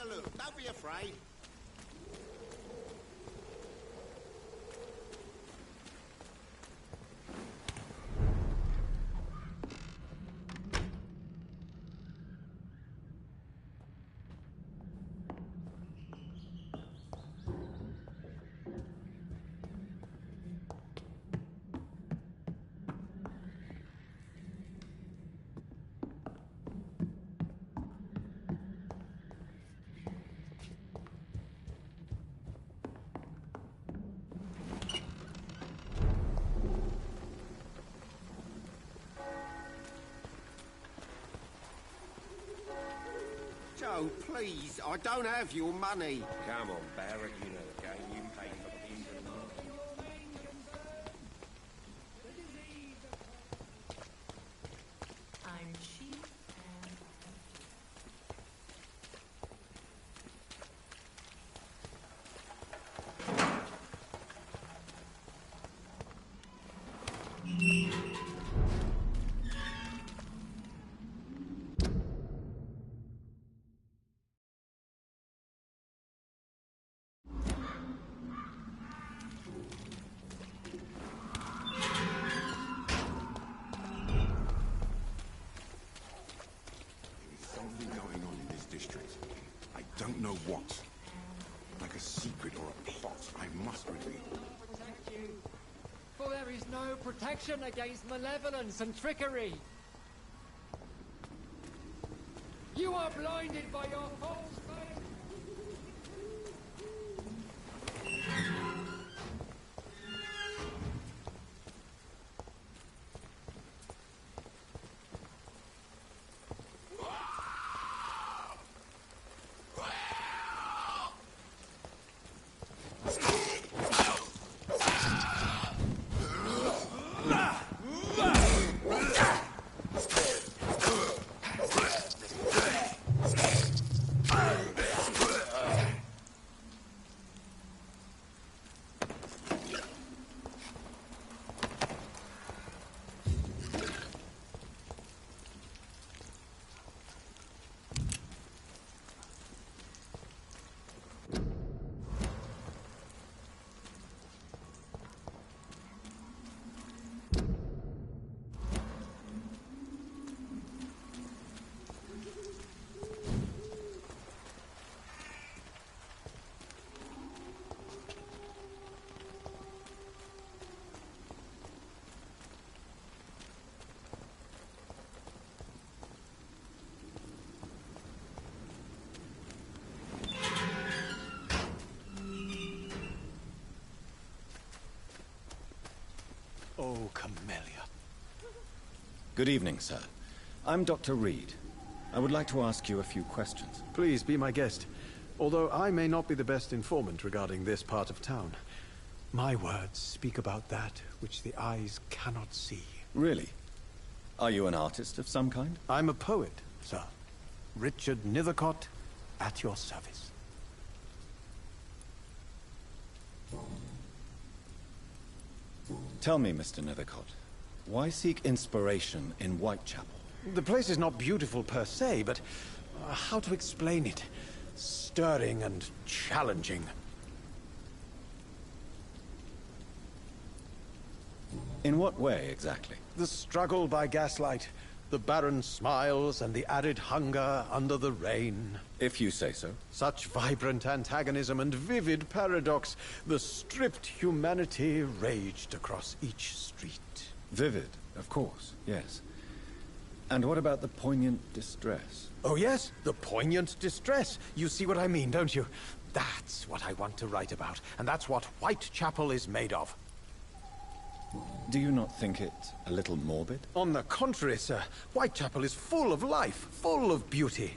a look. Don't be afraid. Joe, please, I don't have your money. Come on, Barrett, you know the game. You pay for the peas and I'm cheap and Something going on in this district. I don't know what. Like a secret or a plot. I must reveal. Protect you. For there is no protection against malevolence and trickery. You are blinded by your false faith. Oh, Camellia. Good evening, sir. I'm Dr. Reed. I would like to ask you a few questions. Please be my guest. Although I may not be the best informant regarding this part of town. My words speak about that which the eyes cannot see. Really? Are you an artist of some kind? I'm a poet, sir. Richard Nethercott, at your service. Tell me, Mr. Nethercott, why seek inspiration in Whitechapel? The place is not beautiful per se, but how to explain it? Stirring and challenging. In what way, exactly? The struggle by gaslight, the barren smiles and the arid hunger under the rain. If you say so. Such vibrant antagonism and vivid paradox, the stripped humanity raged across each street. Vivid, of course, yes. And what about the poignant distress? Oh yes, the poignant distress. You see what I mean, don't you? That's what I want to write about, and that's what Whitechapel is made of. Do you not think it a little morbid? On the contrary, sir. Whitechapel is full of life, full of beauty.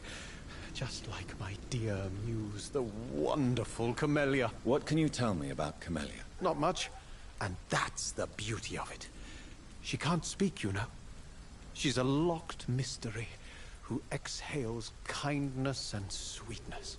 Just like my dear muse, the wonderful Camellia. What can you tell me about Camellia? Not much. And that's the beauty of it. She can't speak, you know. She's a locked mystery who exhales kindness and sweetness.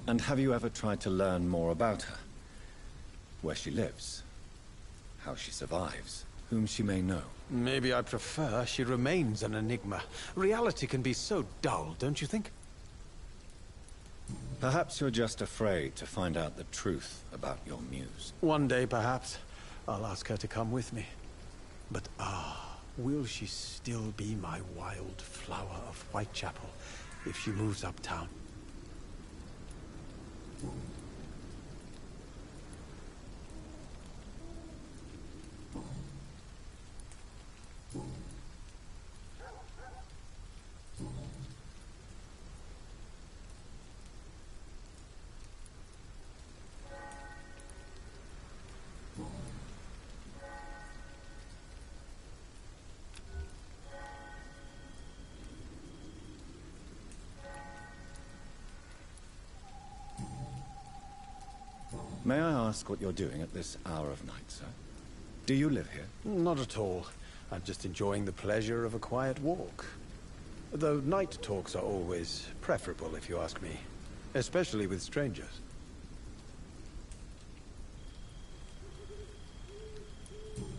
And have you ever tried to learn more about her? Where she lives? How she survives? Whom she may know? Maybe I prefer she remains an enigma. Reality can be so dull, don't you think? Perhaps you're just afraid to find out the truth about your muse. One day, perhaps, I'll ask her to come with me. But will she still be my wild flower of Whitechapel if she moves uptown? May I ask what you're doing at this hour of night, sir? Do you live here? Not at all. I'm just enjoying the pleasure of a quiet walk. Though night talks are always preferable, if you ask me. Especially with strangers.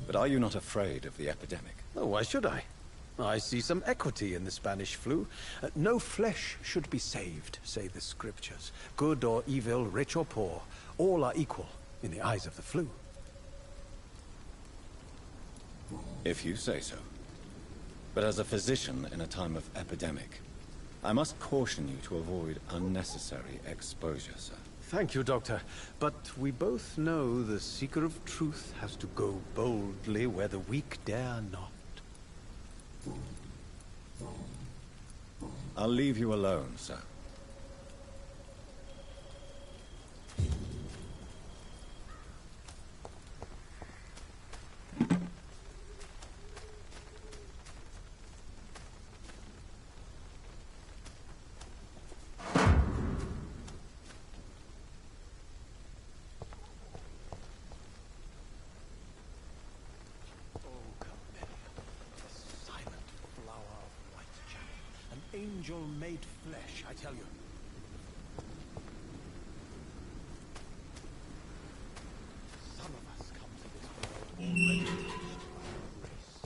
But are you not afraid of the epidemic? Oh, why should I? I see some equity in the Spanish flu. No flesh should be saved, say the scriptures. Good or evil, rich or poor, all are equal in the eyes of the flu. If you say so. But as a physician in a time of epidemic, I must caution you to avoid unnecessary exposure, sir. Thank you, Doctor. But we both know the seeker of truth has to go boldly where the weak dare not. I'll leave you alone, sir. Angel made flesh, I tell you. Some of us come to this world already to destroy our race.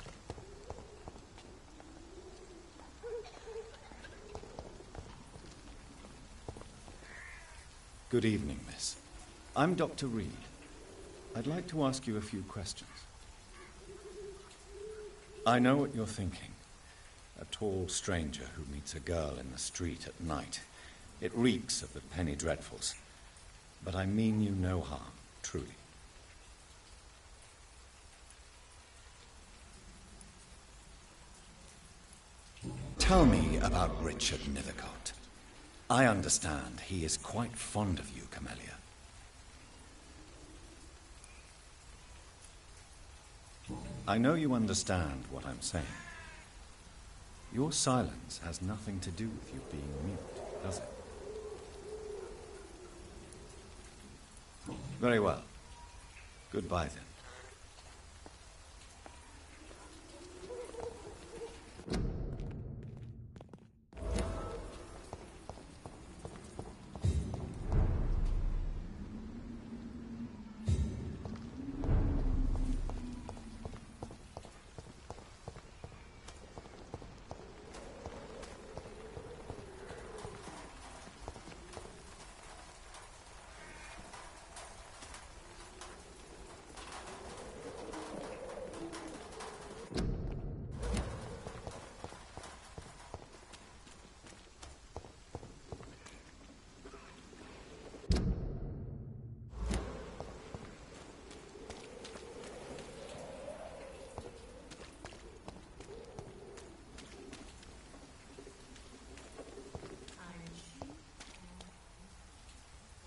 Good evening, miss. I'm Dr. Reed. I'd like to ask you a few questions. I know what you're thinking. A tall stranger who meets a girl in the street at night. It reeks of the penny dreadfuls. But I mean you no harm, truly. Tell me about Richard Nethercott. I understand he is quite fond of you, Camellia. I know you understand what I'm saying. Your silence has nothing to do with you being mute, does it? Very well. Goodbye, then.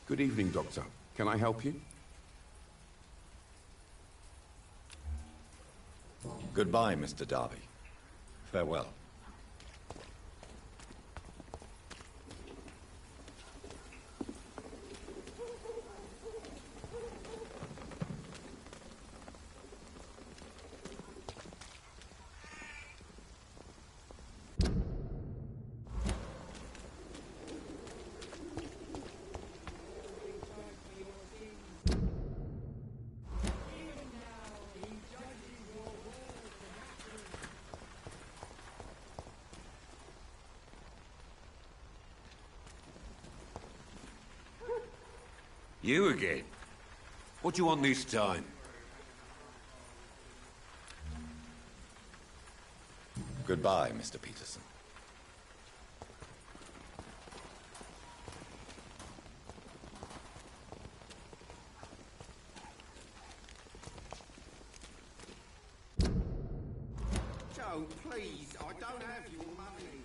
Good evening, Doctor. Can I help you? Goodbye, Mr. Darby. Farewell. You again? What do you want this time? Goodbye, Mr. Peterson. Joe, please, I don't have your money.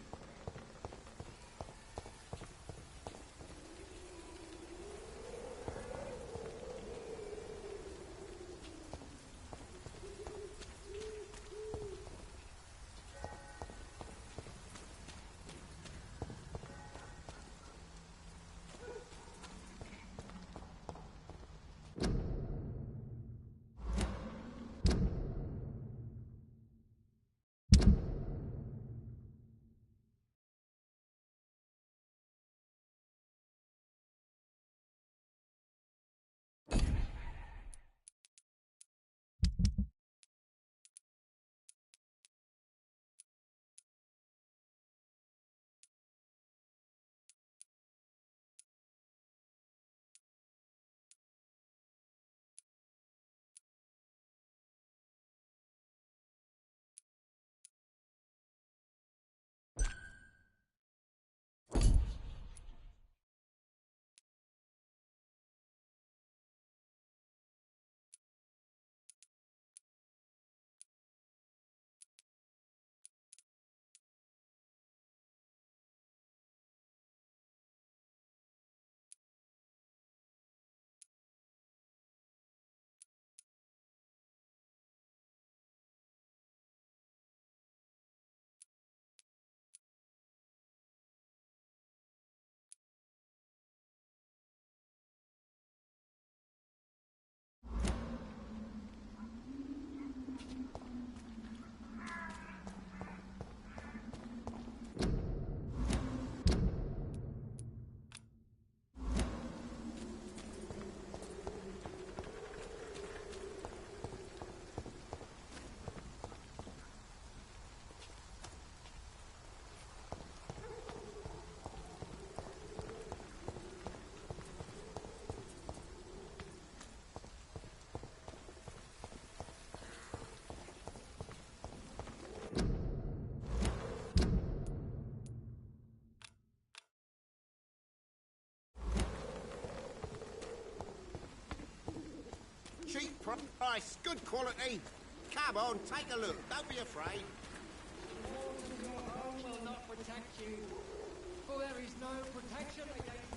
Cheap price, good quality. Come on, take a look. Don't be afraid. Your home will not protect you, for there is no protection against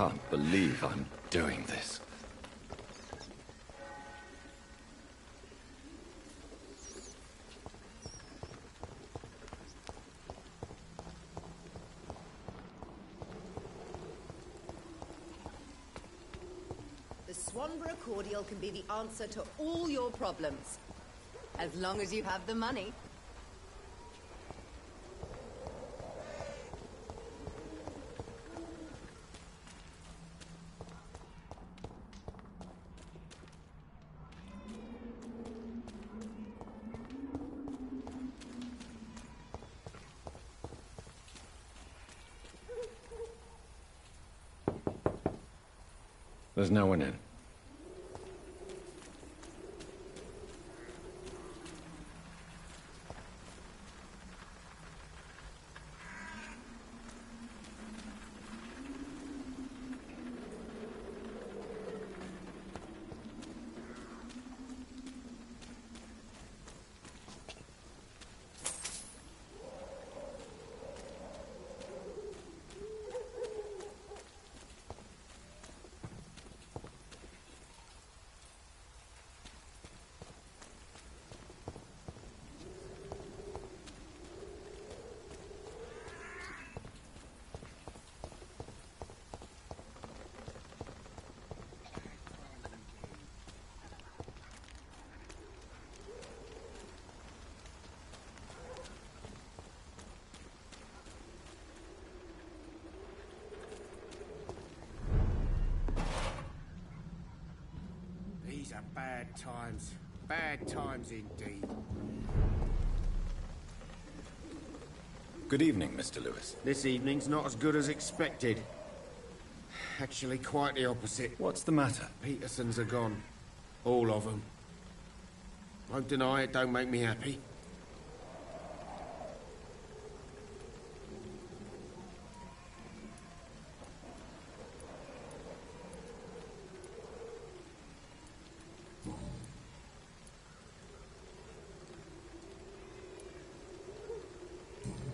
can't believe I'm doing this. The Swanborough cordial can be the answer to all your problems. As long as you have the money. There's no one in. These are bad times. Bad times indeed. Good evening, Mr. Lewis. This evening's not as good as expected. Actually, quite the opposite. What's the matter? Petersons are gone. All of them. Won't deny it don't make me happy.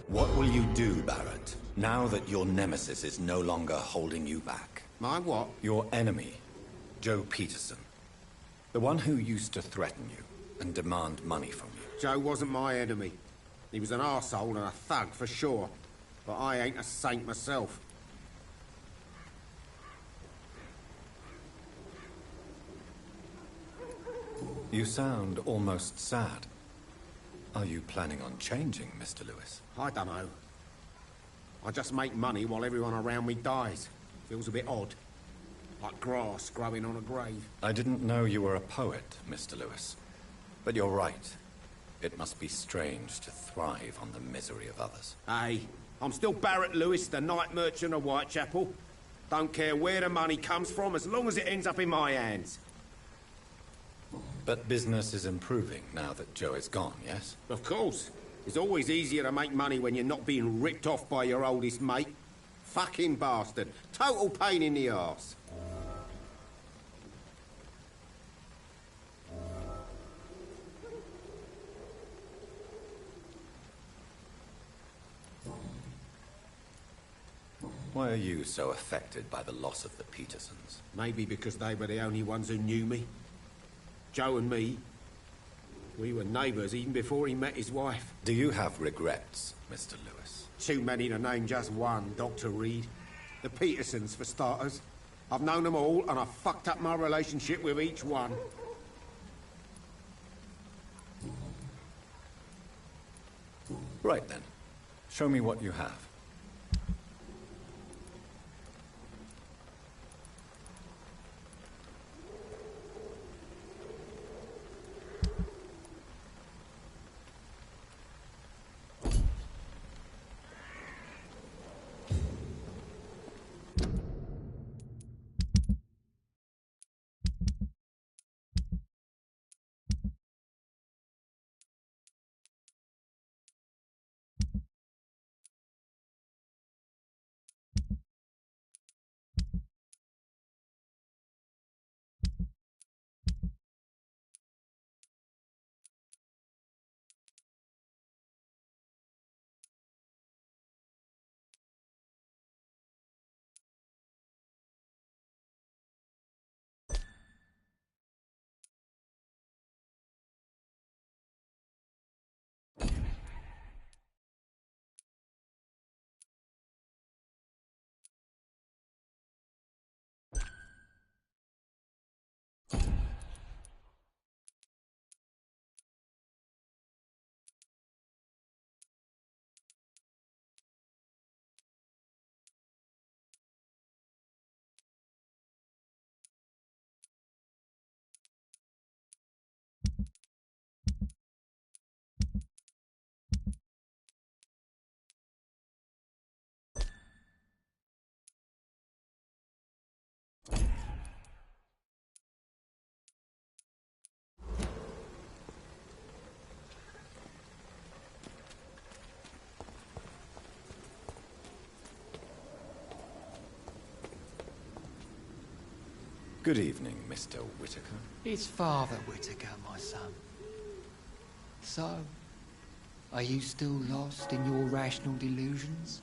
What will you do, Barrett, now that your nemesis is no longer holding you back? My what? Your enemy, Joe Peterson. The one who used to threaten you and demand money from you. Joe wasn't my enemy. He was an arsehole and a thug, for sure. But I ain't a saint myself. You sound almost sad. Are you planning on changing, Mr. Lewis? I don't know. I just make money while everyone around me dies. Feels a bit odd. Like grass growing on a grave. I didn't know you were a poet, Mr. Lewis. But you're right. It must be strange to thrive on the misery of others. Hey, I'm still Barrett Lewis, the night merchant of Whitechapel. Don't care where the money comes from, as long as it ends up in my hands. But business is improving now that Joe is gone, yes? Of course. It's always easier to make money when you're not being ripped off by your oldest mate. Fucking bastard. Total pain in the arse. Why are you so affected by the loss of the Petersons? Maybe because they were the only ones who knew me. Joe and me, we were neighbours even before he met his wife. Do you have regrets, Mr. Lewis? Too many to name just one, Dr. Reed. The Petersons, for starters. I've known them all, and I've fucked up my relationship with each one. Right then. Show me what you have. Good evening, Mr. Whitaker. It's Father Whitaker, my son. So, are you still lost in your rational delusions?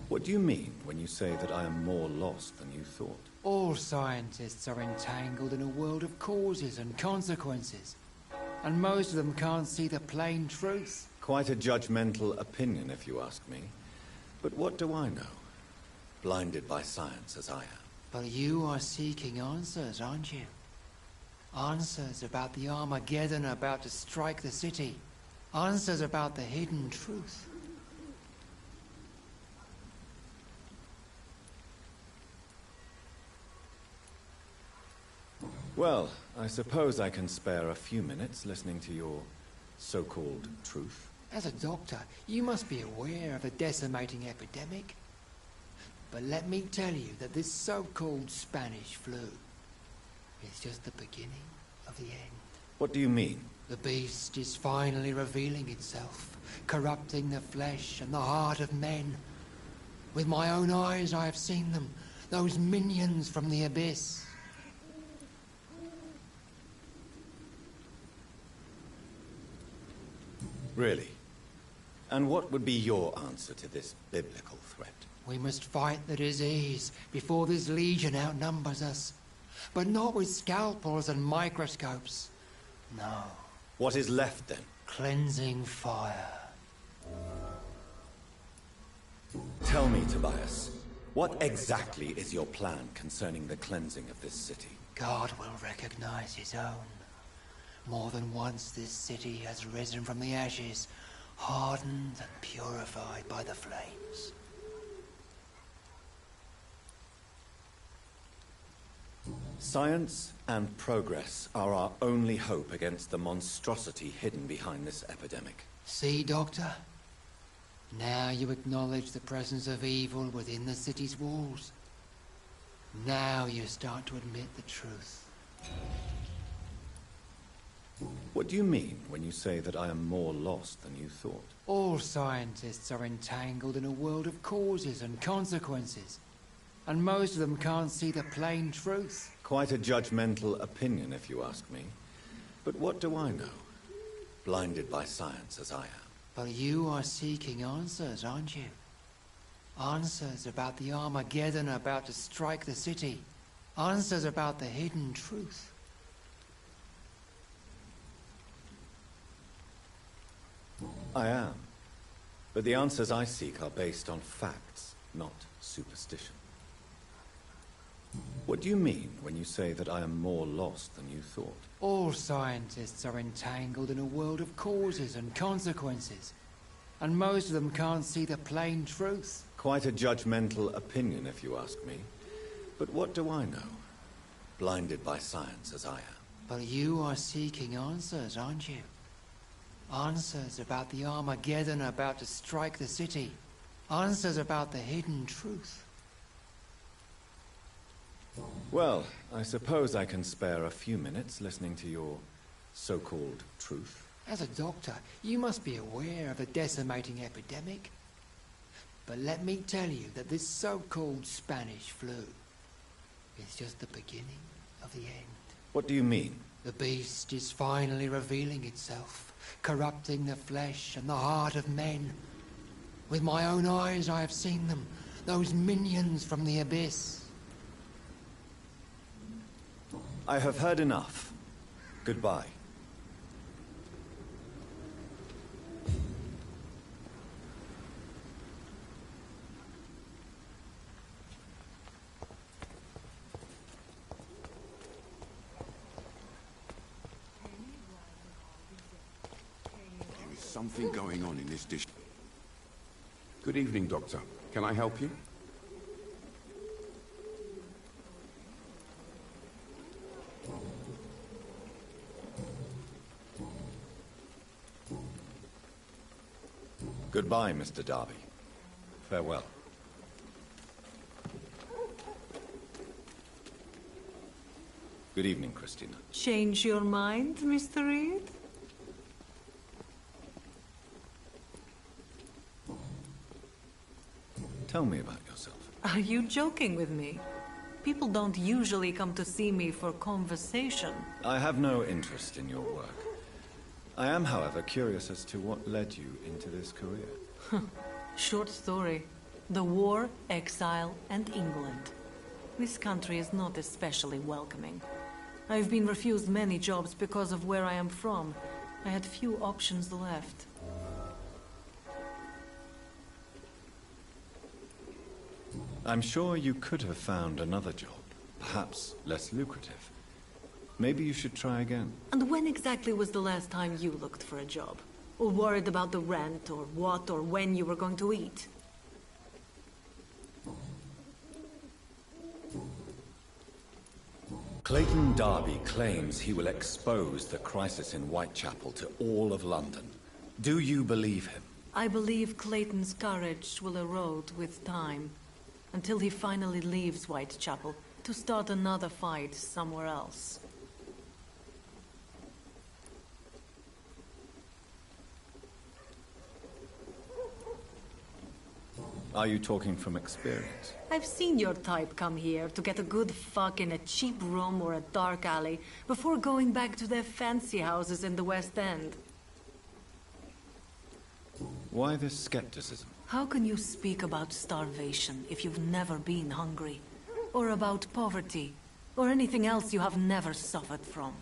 What do you mean when you say that I am more lost than you thought? All scientists are entangled in a world of causes and consequences, and most of them can't see the plain truth. Quite a judgmental opinion, if you ask me. But what do I know? Blinded by science as I am. But you are seeking answers, aren't you? Answers about the Armageddon about to strike the city. Answers about the hidden truth. Well, I suppose I can spare a few minutes listening to your so-called truth. As a doctor, you must be aware of the decimating epidemic. But let me tell you that this so-called Spanish flu is just the beginning of the end. What do you mean? The beast is finally revealing itself, corrupting the flesh and the heart of men. With my own eyes I have seen them, those minions from the abyss. Really? And what would be your answer to this biblical threat? We must fight the disease before this legion outnumbers us. But not with scalpels and microscopes. No. What is left then? Cleansing fire. Tell me, Tobias, what exactly is your plan concerning the cleansing of this city? God will recognize his own. More than once this city has risen from the ashes, hardened and purified by the flames. Science and progress are our only hope against the monstrosity hidden behind this epidemic. See, Doctor? Now you acknowledge the presence of evil within the city's walls. Now you start to admit the truth. What do you mean when you say that I am more lost than you thought? All scientists are entangled in a world of causes and consequences, and most of them can't see the plain truth. Quite a judgmental opinion, if you ask me. But what do I know? Blinded by science as I am. But you are seeking answers, aren't you? Answers about the Armageddon about to strike the city. Answers about the hidden truth. I am. But the answers I seek are based on facts, not superstition. What do you mean when you say that I am more lost than you thought? All scientists are entangled in a world of causes and consequences, and most of them can't see the plain truth. Quite a judgmental opinion, if you ask me. But what do I know? Blinded by science as I am. But you are seeking answers, aren't you? Answers about the Armageddon about to strike the city. Answers about the hidden truth. Well, I suppose I can spare a few minutes listening to your so-called truth. As a doctor, you must be aware of the decimating epidemic. But let me tell you that this so-called Spanish flu is just the beginning of the end. What do you mean? The beast is finally revealing itself, corrupting the flesh and the heart of men. With my own eyes I have seen them, those minions from the abyss. I have heard enough. Goodbye. There is something going on in this dish. Good evening, Doctor. Can I help you? Goodbye, Mr. Darby. Farewell. Good evening, Christina. Change your mind, Mr. Reed? Tell me about yourself. Are you joking with me? People don't usually come to see me for conversation. I have no interest in your work. I am, however, curious as to what led you into this career. Short story. The war, exile, and England. This country is not especially welcoming. I've been refused many jobs because of where I am from. I had few options left. I'm sure you could have found another job, perhaps less lucrative. Maybe you should try again. And when exactly was the last time you looked for a job? Or worried about the rent, or what or when you were going to eat? Clayton Darby claims he will expose the crisis in Whitechapel to all of London. Do you believe him? I believe Clayton's courage will erode with time, until he finally leaves Whitechapel to start another fight somewhere else. Are you talking from experience? I've seen your type come here to get a good fuck in a cheap room or a dark alley before going back to their fancy houses in the West End. Why this skepticism? How can you speak about starvation if you've never been hungry? Or about poverty? Or anything else you have never suffered from?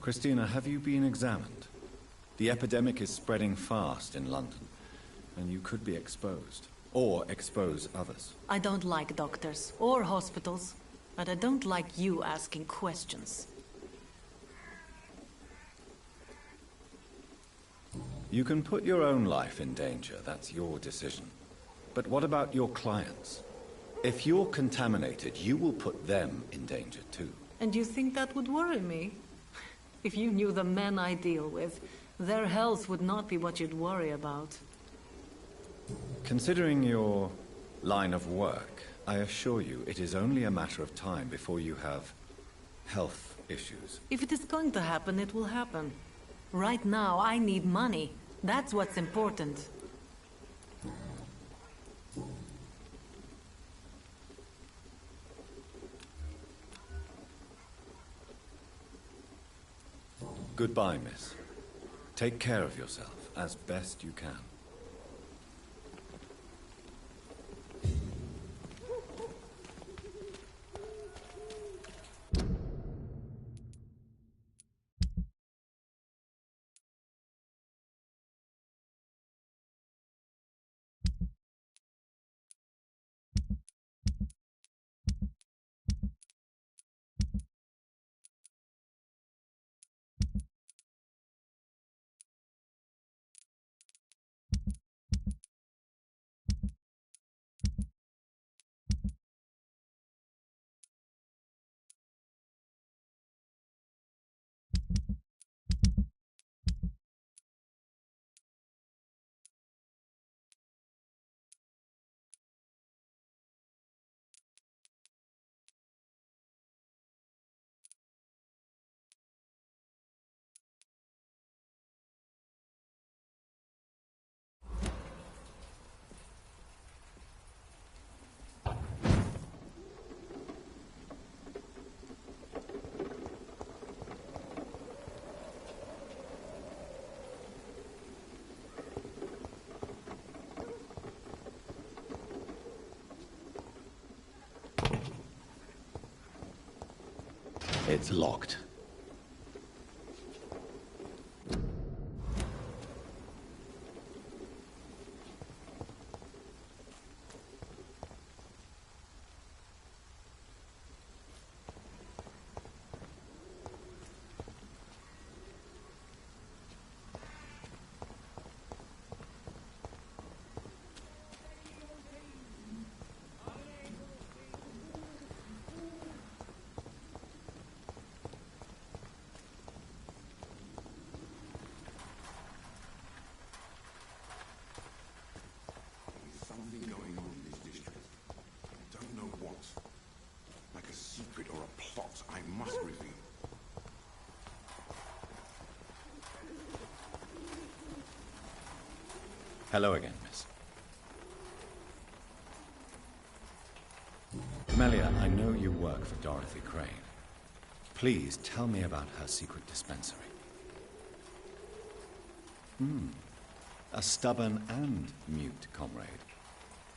Christina, have you been examined? The epidemic is spreading fast in London, and you could be exposed. Or expose others. I don't like doctors or hospitals, but I don't like you asking questions. You can put your own life in danger, that's your decision. But what about your clients? If you're contaminated, you will put them in danger too. And you think that would worry me? If you knew the men I deal with, their health would not be what you'd worry about. Considering your line of work, I assure you it is only a matter of time before you have health issues. If it is going to happen, it will happen. Right now, I need money. That's what's important. Goodbye, miss. Take care of yourself as best you can. It's locked. Hello again, miss. Camellia, I know you work for Dorothy Crane. Please tell me about her secret dispensary. A stubborn and mute comrade.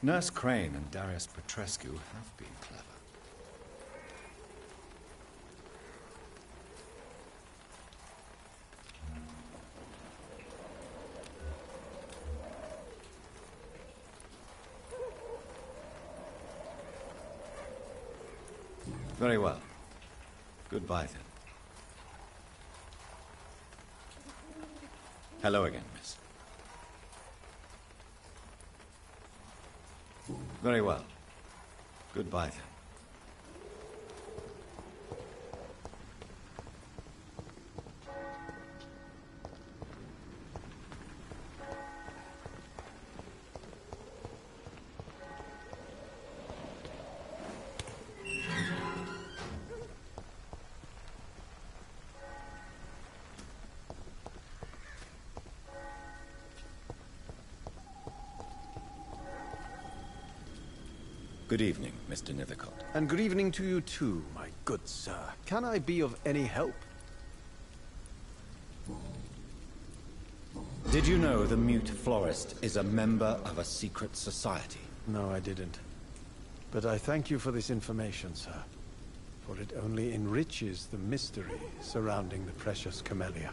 Nurse Crane and Darius Petrescu have been clever. Very well. Goodbye, then. Hello again, miss. Very well. Goodbye, then. Good evening, Mr. Nithercott. And good evening to you too, my good sir. Can I be of any help? Did you know the Mute Florist is a member of a secret society? No, I didn't. But I thank you for this information, sir. For it only enriches the mystery surrounding the precious camellia.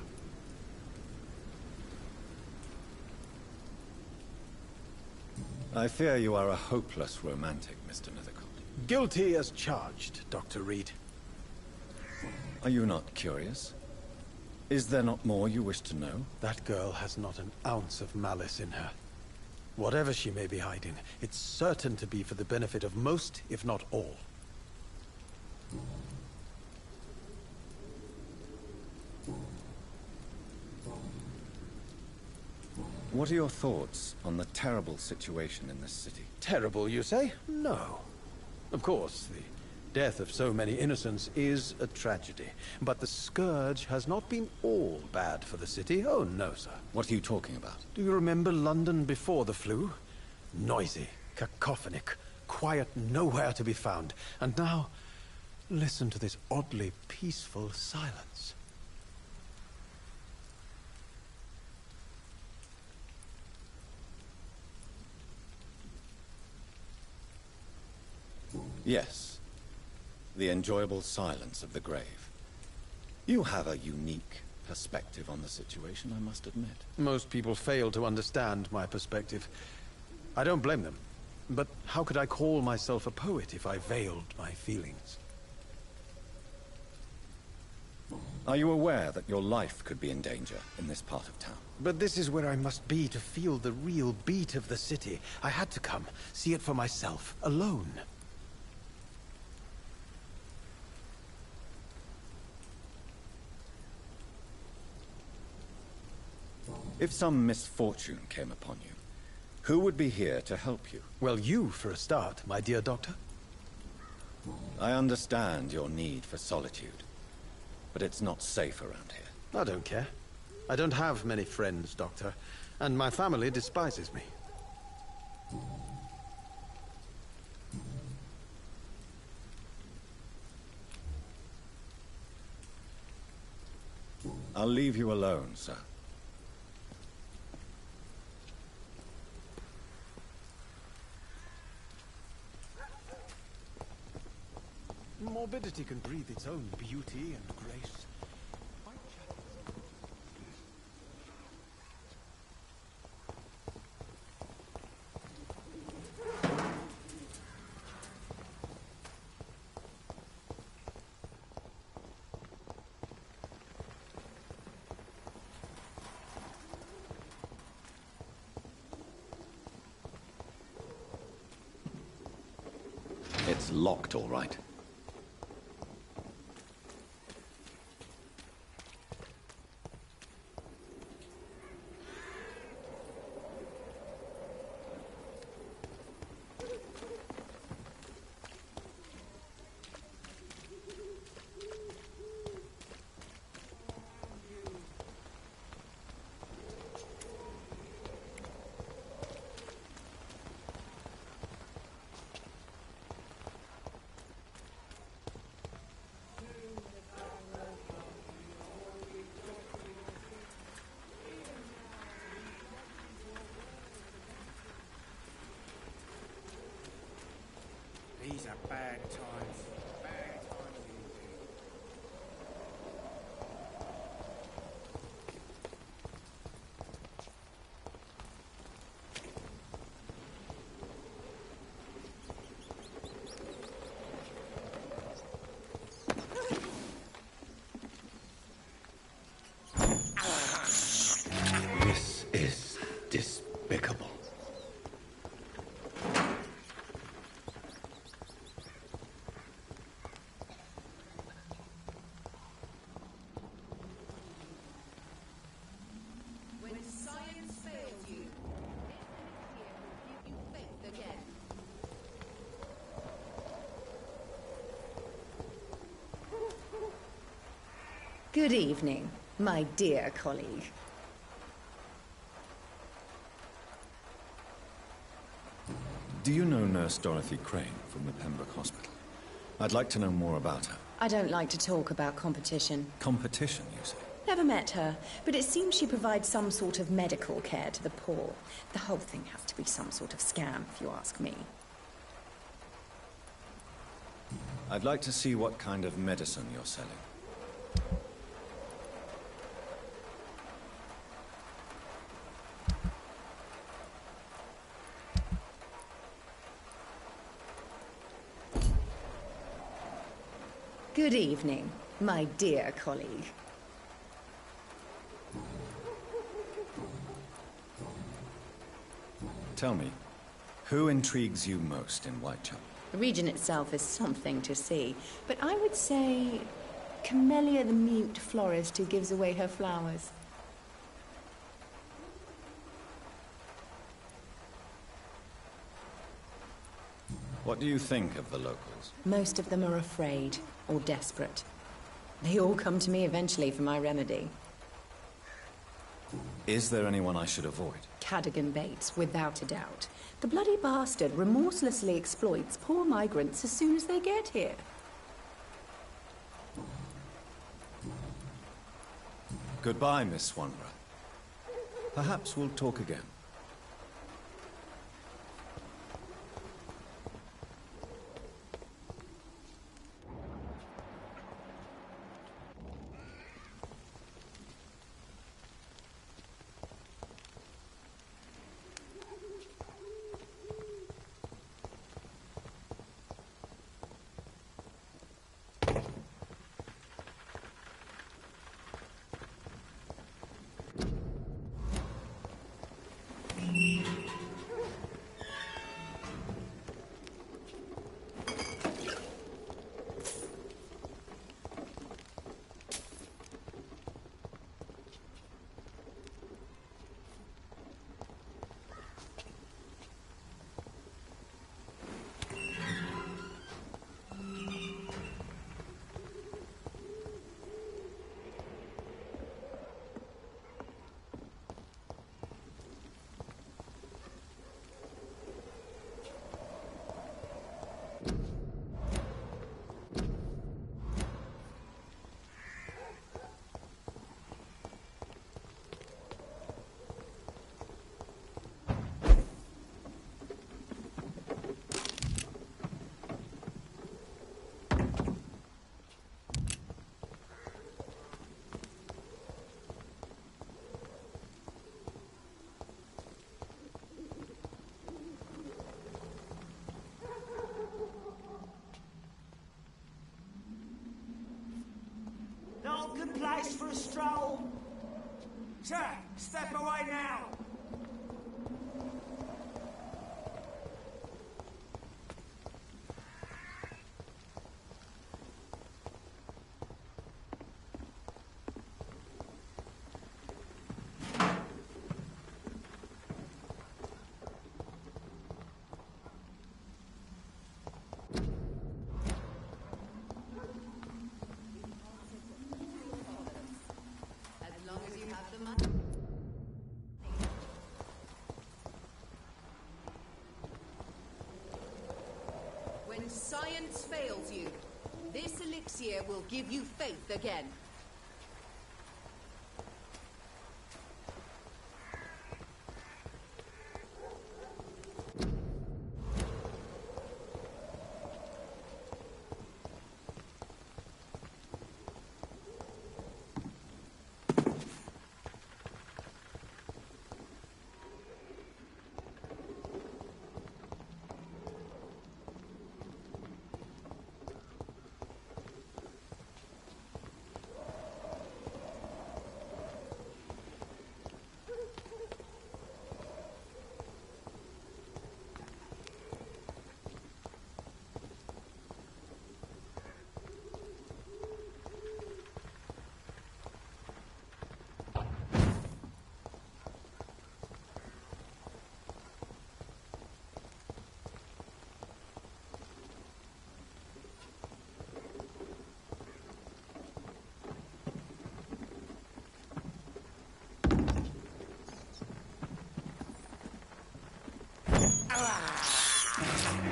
I fear you are a hopeless romantic, Mr. Nithercott. Guilty as charged, Dr. Reed. Are you not curious? Is there not more you wish to know? That girl has not an ounce of malice in her. Whatever she may be hiding, it's certain to be for the benefit of most, if not all. What are your thoughts on the terrible situation in this city? Terrible, you say? No. Of course, the death of so many innocents is a tragedy. But the scourge has not been all bad for the city. Oh, no, sir. What are you talking about? Do you remember London before the flu? Noisy, cacophonic, quiet nowhere to be found. And now, listen to this oddly peaceful silence. Yes. The enjoyable silence of the grave. You have a unique perspective on the situation, I must admit. Most people fail to understand my perspective. I don't blame them. But how could I call myself a poet if I veiled my feelings? Are you aware that your life could be in danger in this part of town? But this is where I must be to feel the real beat of the city. I had to come, see it for myself, alone. If some misfortune came upon you, who would be here to help you? Well, you, for a start, my dear doctor. I understand your need for solitude, but it's not safe around here. I don't care. I don't have many friends, Doctor, and my family despises me. I'll leave you alone, sir. Morbidity can breathe its own beauty and grace. It's locked, all right. Bad times. Bad times indeed. This is despicable. When science fails you, this elixir will give you faith again. Good evening, my dear colleague. Do you know Nurse Dorothy Crane from the Pembroke Hospital? I'd like to know more about her. I don't like to talk about competition. Competition, you say? Never met her, but it seems she provides some sort of medical care to the poor. The whole thing has to be some sort of scam, if you ask me. I'd like to see what kind of medicine you're selling. Good evening, my dear colleague. Tell me, who intrigues you most in Whitechapel? The region itself is something to see, but I would say Camellia the mute florist who gives away her flowers. What do you think of the locals? Most of them are afraid or desperate. They all come to me eventually for my remedy. Is there anyone I should avoid? Cadogan Bates, without a doubt. The bloody bastard remorselessly exploits poor migrants as soon as they get here. Goodbye, Miss Swanborough. Perhaps we'll talk again. No good place for a stroll. Sir, step away now. As long as you have the money. When science fails you, this elixir will give you faith again.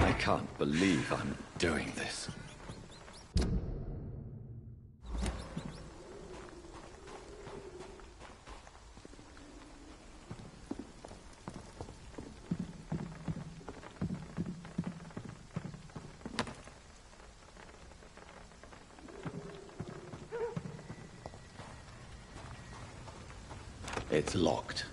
I can't believe I'm doing this. It's locked.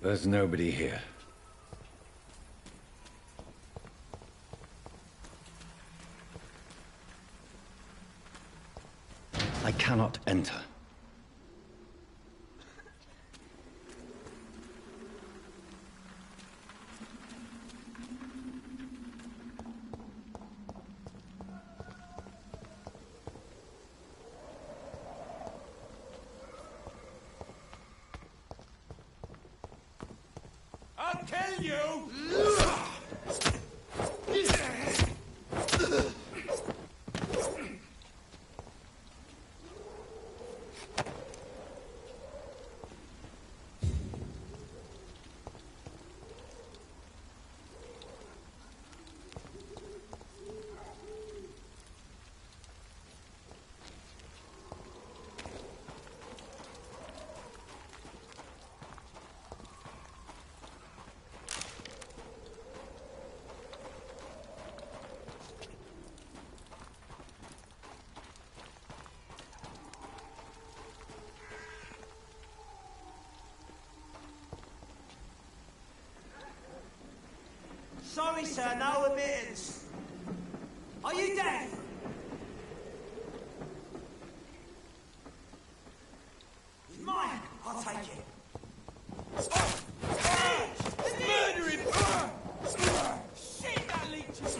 There's nobody here. I cannot enter. I'll kill you! Sorry, sir, no admittance. Are you deaf? It's mine. I'll take it. Murder him! Shit, that leech is...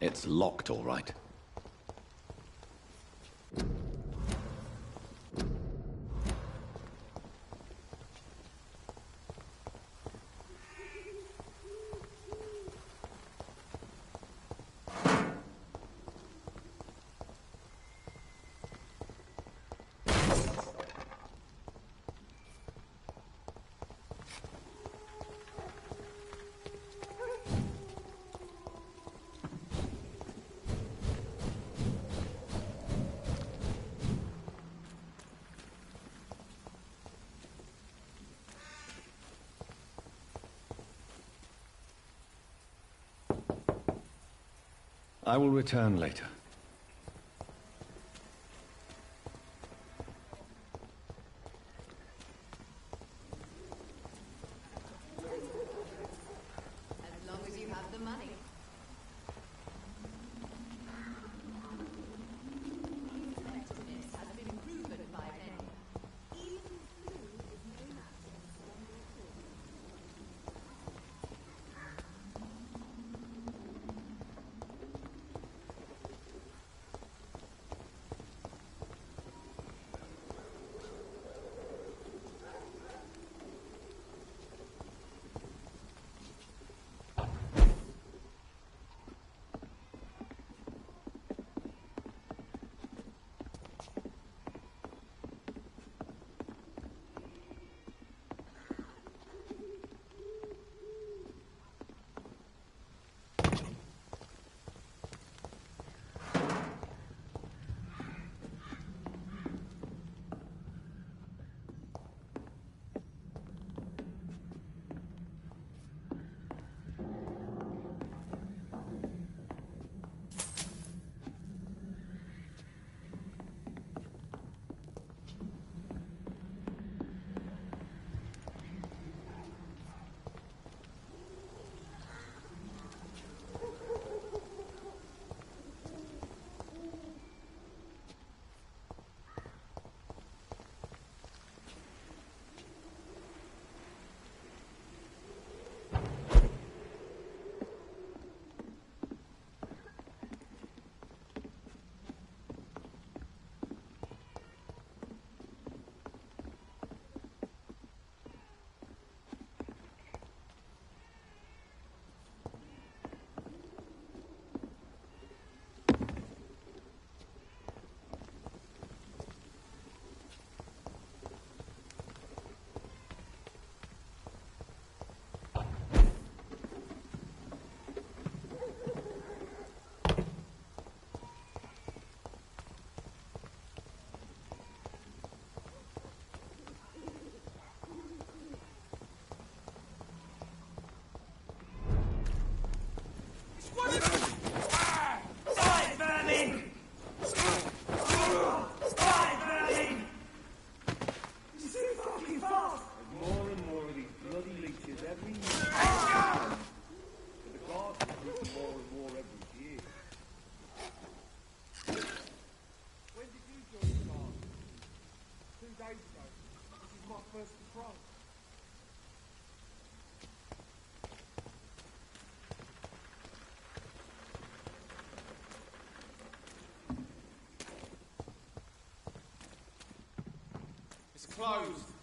It's locked, all right. I will return later. As long as you have the money. Effectiveness has been proven by many. Even flu is no match for the stronger days ago. This is my first patrol. It's closed.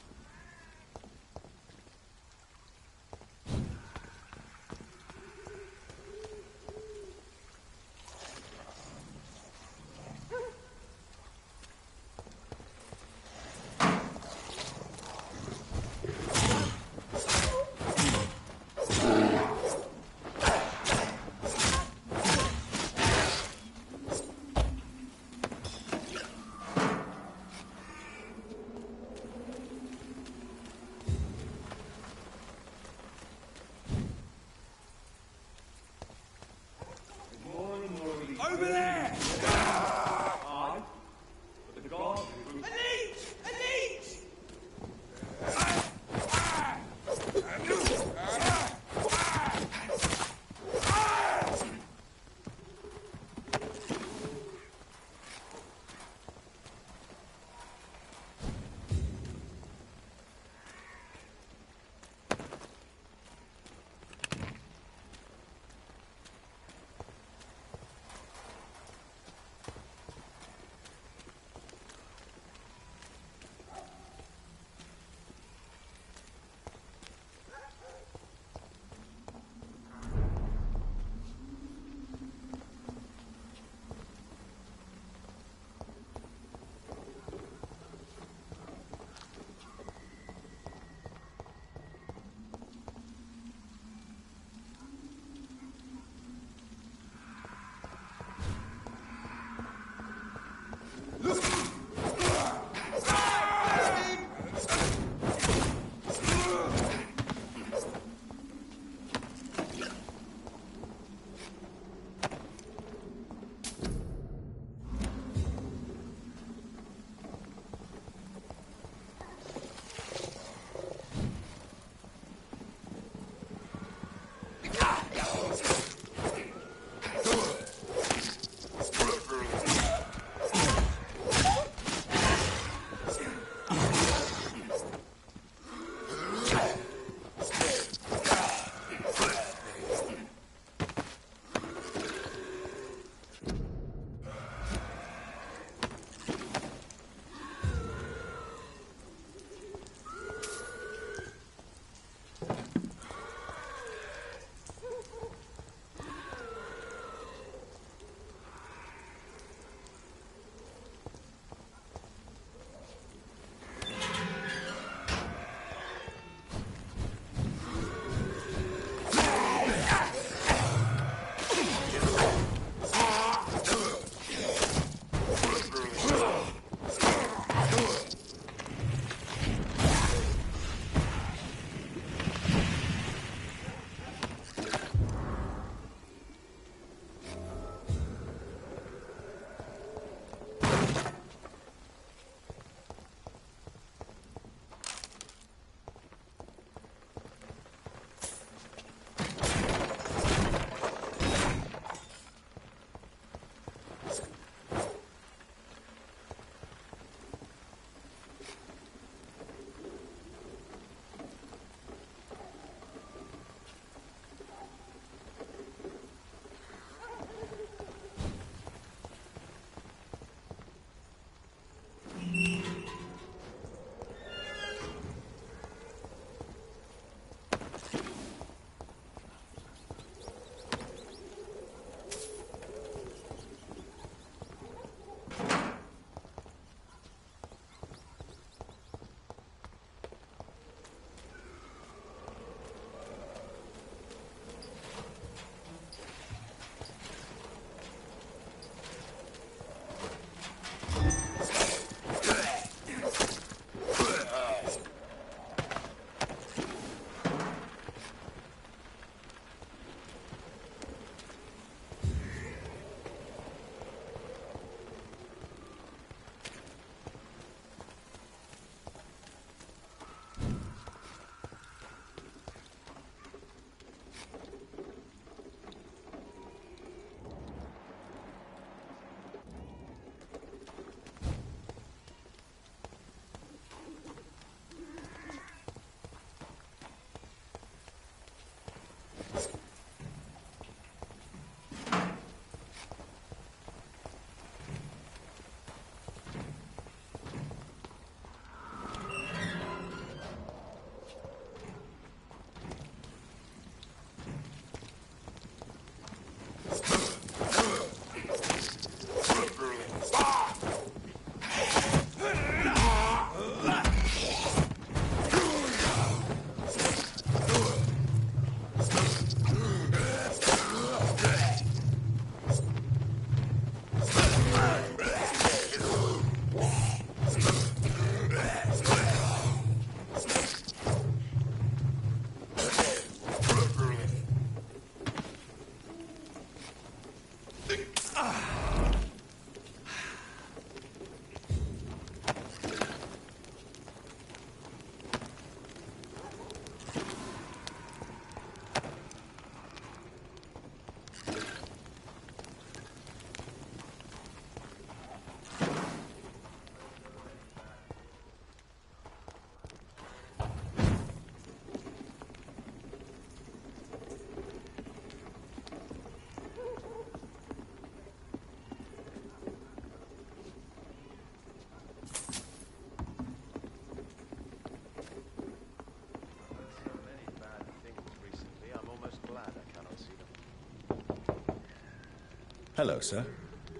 Hello, sir.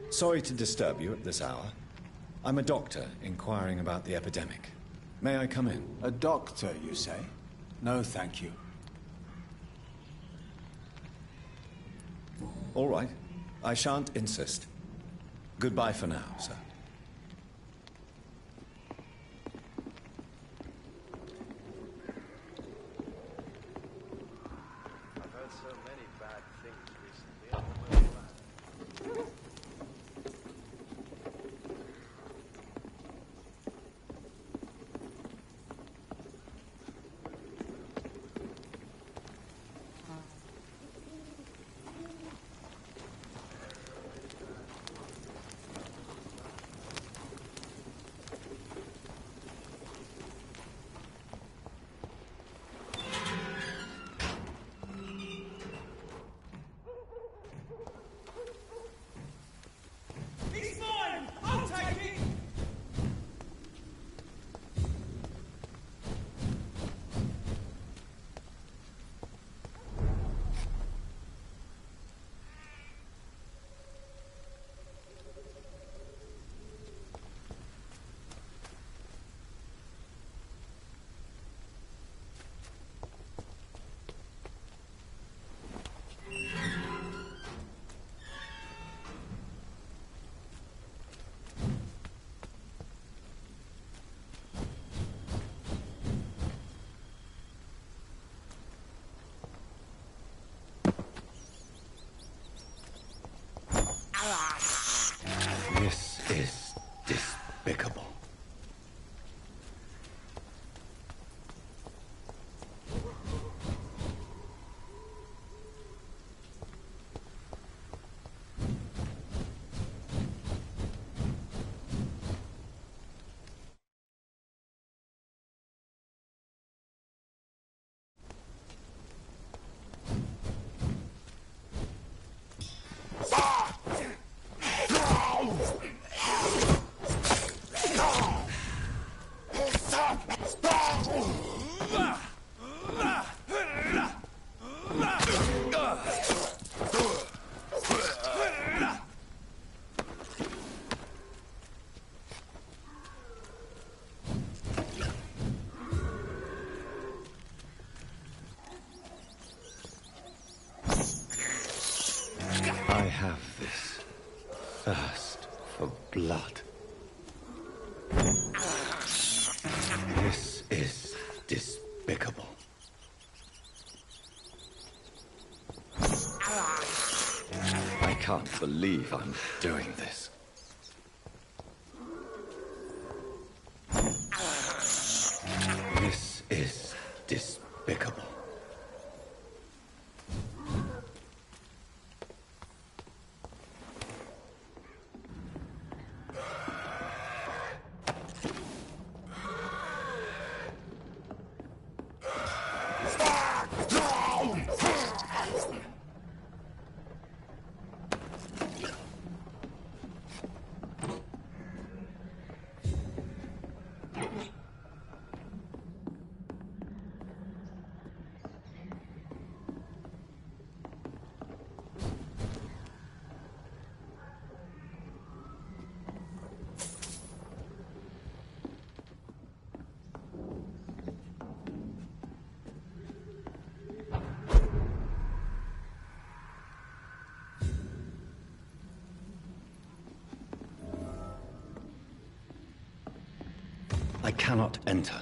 Sorry to disturb you at this hour. I'm a doctor inquiring about the epidemic. May I come in? A doctor, you say? No, thank you. All right. I shan't insist. Goodbye for now, sir. I've heard so many bad things recently. He's mine! I'll take it! This is despicable. I have this thirst for blood. This is despicable. I can't believe I'm doing this. This is despicable. I cannot enter.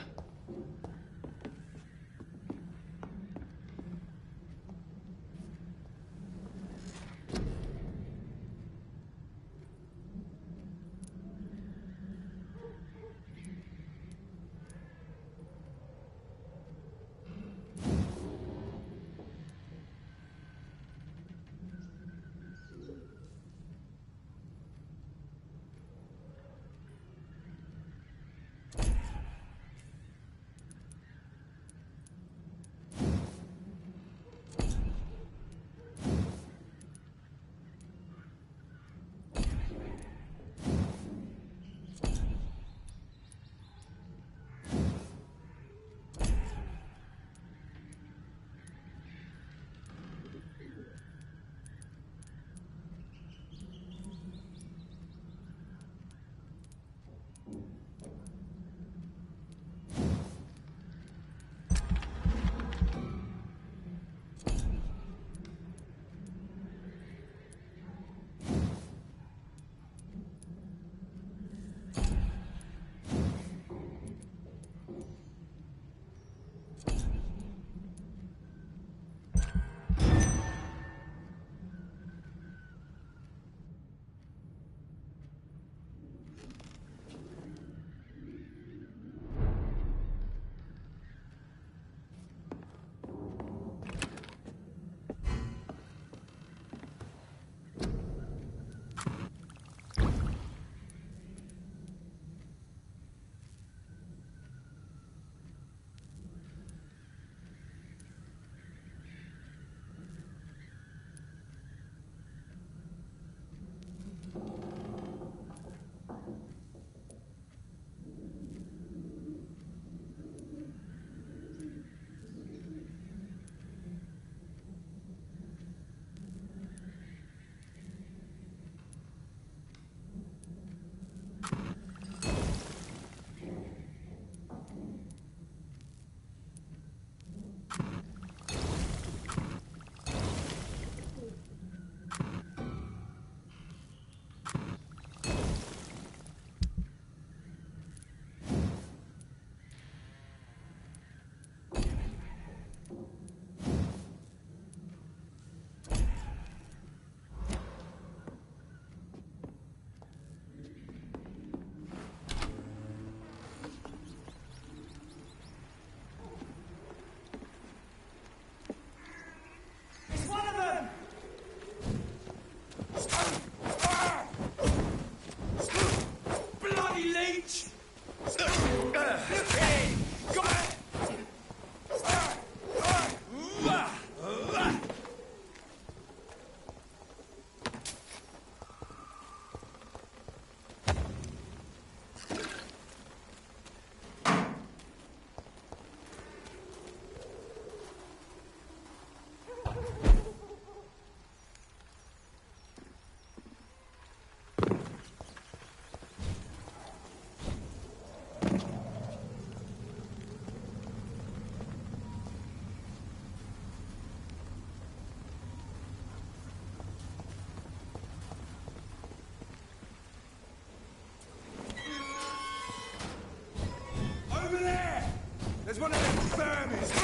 one of them vermin!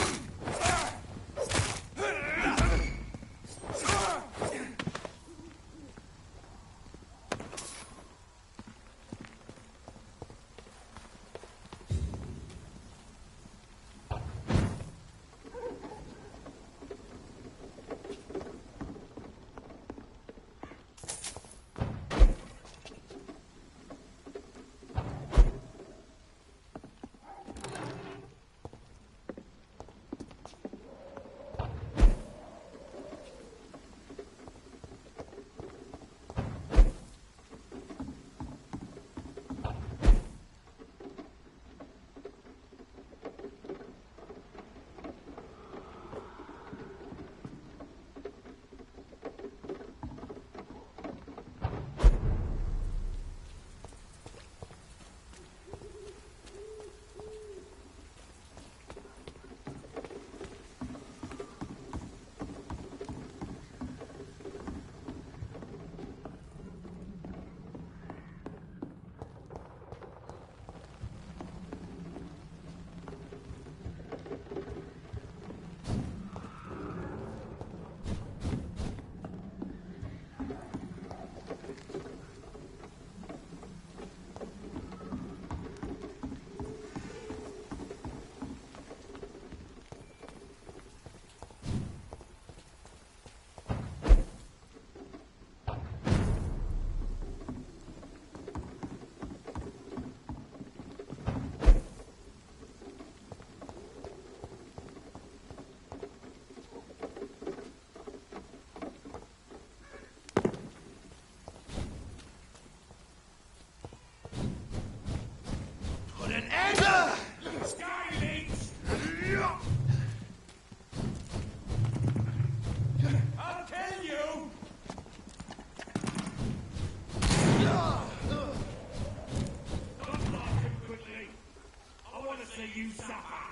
I'll kill you! Don't laugh too quickly. I want to see you suffer.